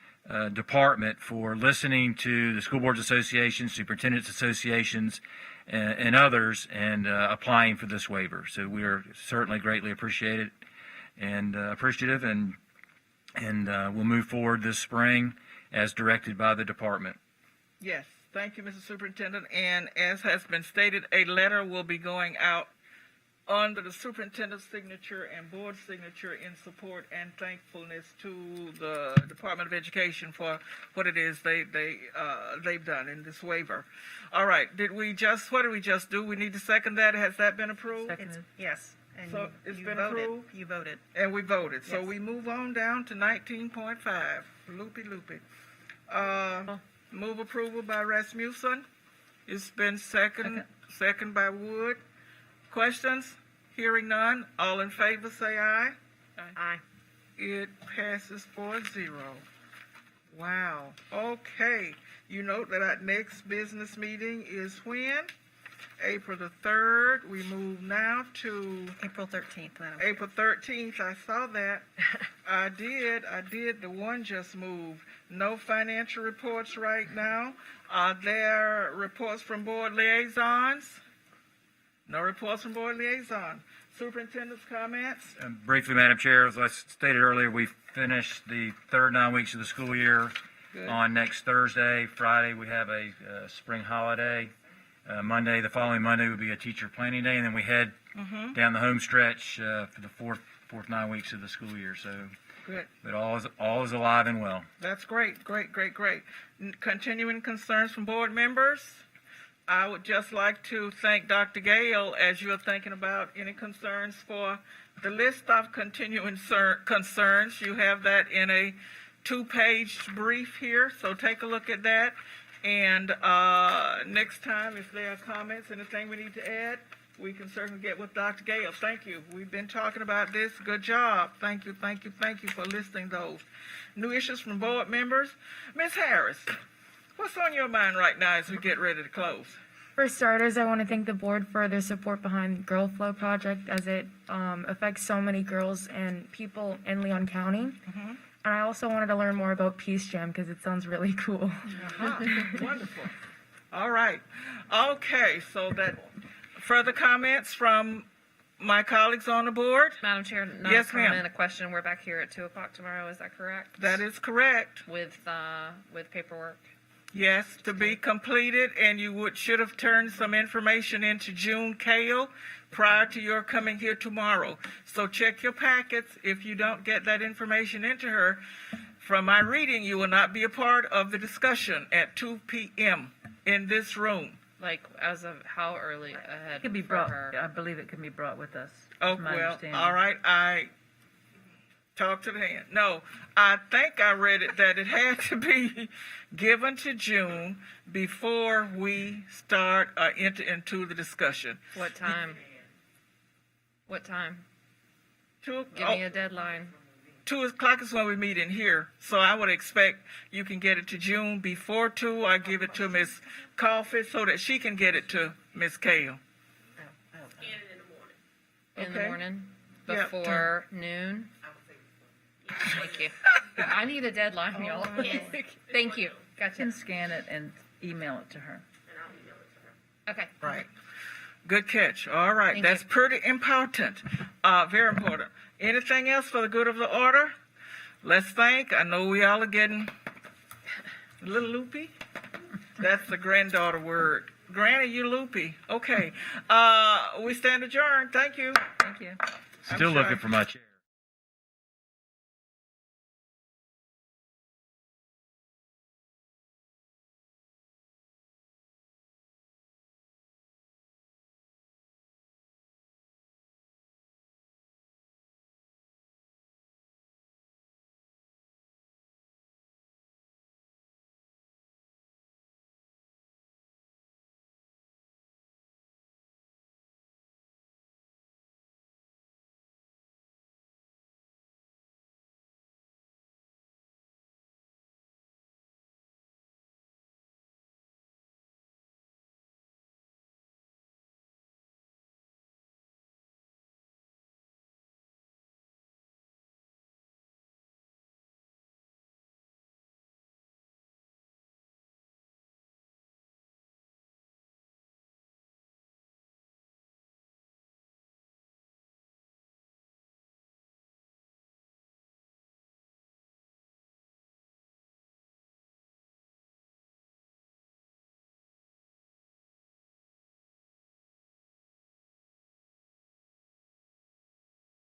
department for listening to the school boards associations, superintendents associations, and others, and applying for this waiver. So we are certainly greatly appreciative, and we'll move forward this spring as directed by the department. Yes, thank you, Mr. Superintendent. And as has been stated, a letter will be going out under the superintendent's signature and board signature in support and thankfulness to the Department of Education for what it is they've done in this waiver. All right, what did we just do? We need to second that. Has that been approved? Yes. And So it's you been voted. approved? You voted. And we voted. So Yes. we move on down to 19.5. Loopy. Move approval by Rasmussen. It's been second by Wood. Questions? Hearing none. All in favor say aye. Aye. It passes 4-0. Wow. Okay. You note that our next business meeting is when? April the 3rd. We move now to April 13th, Madam. April 13th. I saw that. I did. The one just moved. No financial reports right now. Are there reports from board liaisons? No reports from board liaison. Superintendent's comments? Briefly, Madam Chair, as I stated earlier, we finished the third 9 weeks of the school year Good. on next Thursday. Friday, we have a spring holiday. The following Monday will be a teacher planning day, and then we head down the home stretch for the fourth 9 weeks of the school year. So, Good. but all is alive and well. That's great. Continuing concerns from board members? I would just like to thank Dr. Gale as you're thinking about any concerns for the list of continuing concerns. You have that in a 2-page brief here, so take a look at that. And next time, if there are comments, anything we need to add, we can certainly get with Dr. Gale. Thank you. We've been talking about this. Good job. Thank you for listing those. New issues from board members. Ms. Harris, what's on your mind right now as we get ready to close? For starters, I want to thank the board for their support behind Girl Flow Project as it affects so many girls and people in Leon County. And I also wanted to learn more about Peace Jam because it sounds really cool. Wonderful. All right. Okay, so that further comments from my colleagues on the board? Madam Chair, not Yes, a comment, ma'am. a question. We're back here at 2 o'clock tomorrow. Is that correct? That is correct. With paperwork. Yes, to be completed, and you should have turned some information into June Kale prior to your coming here tomorrow. So check your packets. If you don't get that information into her, from my reading, you will not be a part of the discussion at 2 p.m. in this room. Like, as of how early ahead? It can be for brought. her? I believe it can be brought with us. Oh, my well, understanding. all right. I talk to the hand. No, I think I read it that it had to be given to June before we start enter into the discussion. What time? What time? Give Give me a deadline. 2 o'clock is when we meet in here, so I would expect you can get it to June before 2. I give it to Miss Coffey so that she can get it to Miss Kale. In the Okay. morning? Yep. Before noon? Thank you. I need a deadline, y'all. Thank you. You Gotcha. can scan it and email it to her. Okay. Right. Good catch. All right. Thank That's you. pretty important. Very important. Anything else for the good of the order? Let's thank. I know we all are getting a little loopy. That's the granddaughter word. Granny, you loopy. Okay. We stand adjourned. Thank you. Thank you. Still looking for my chair.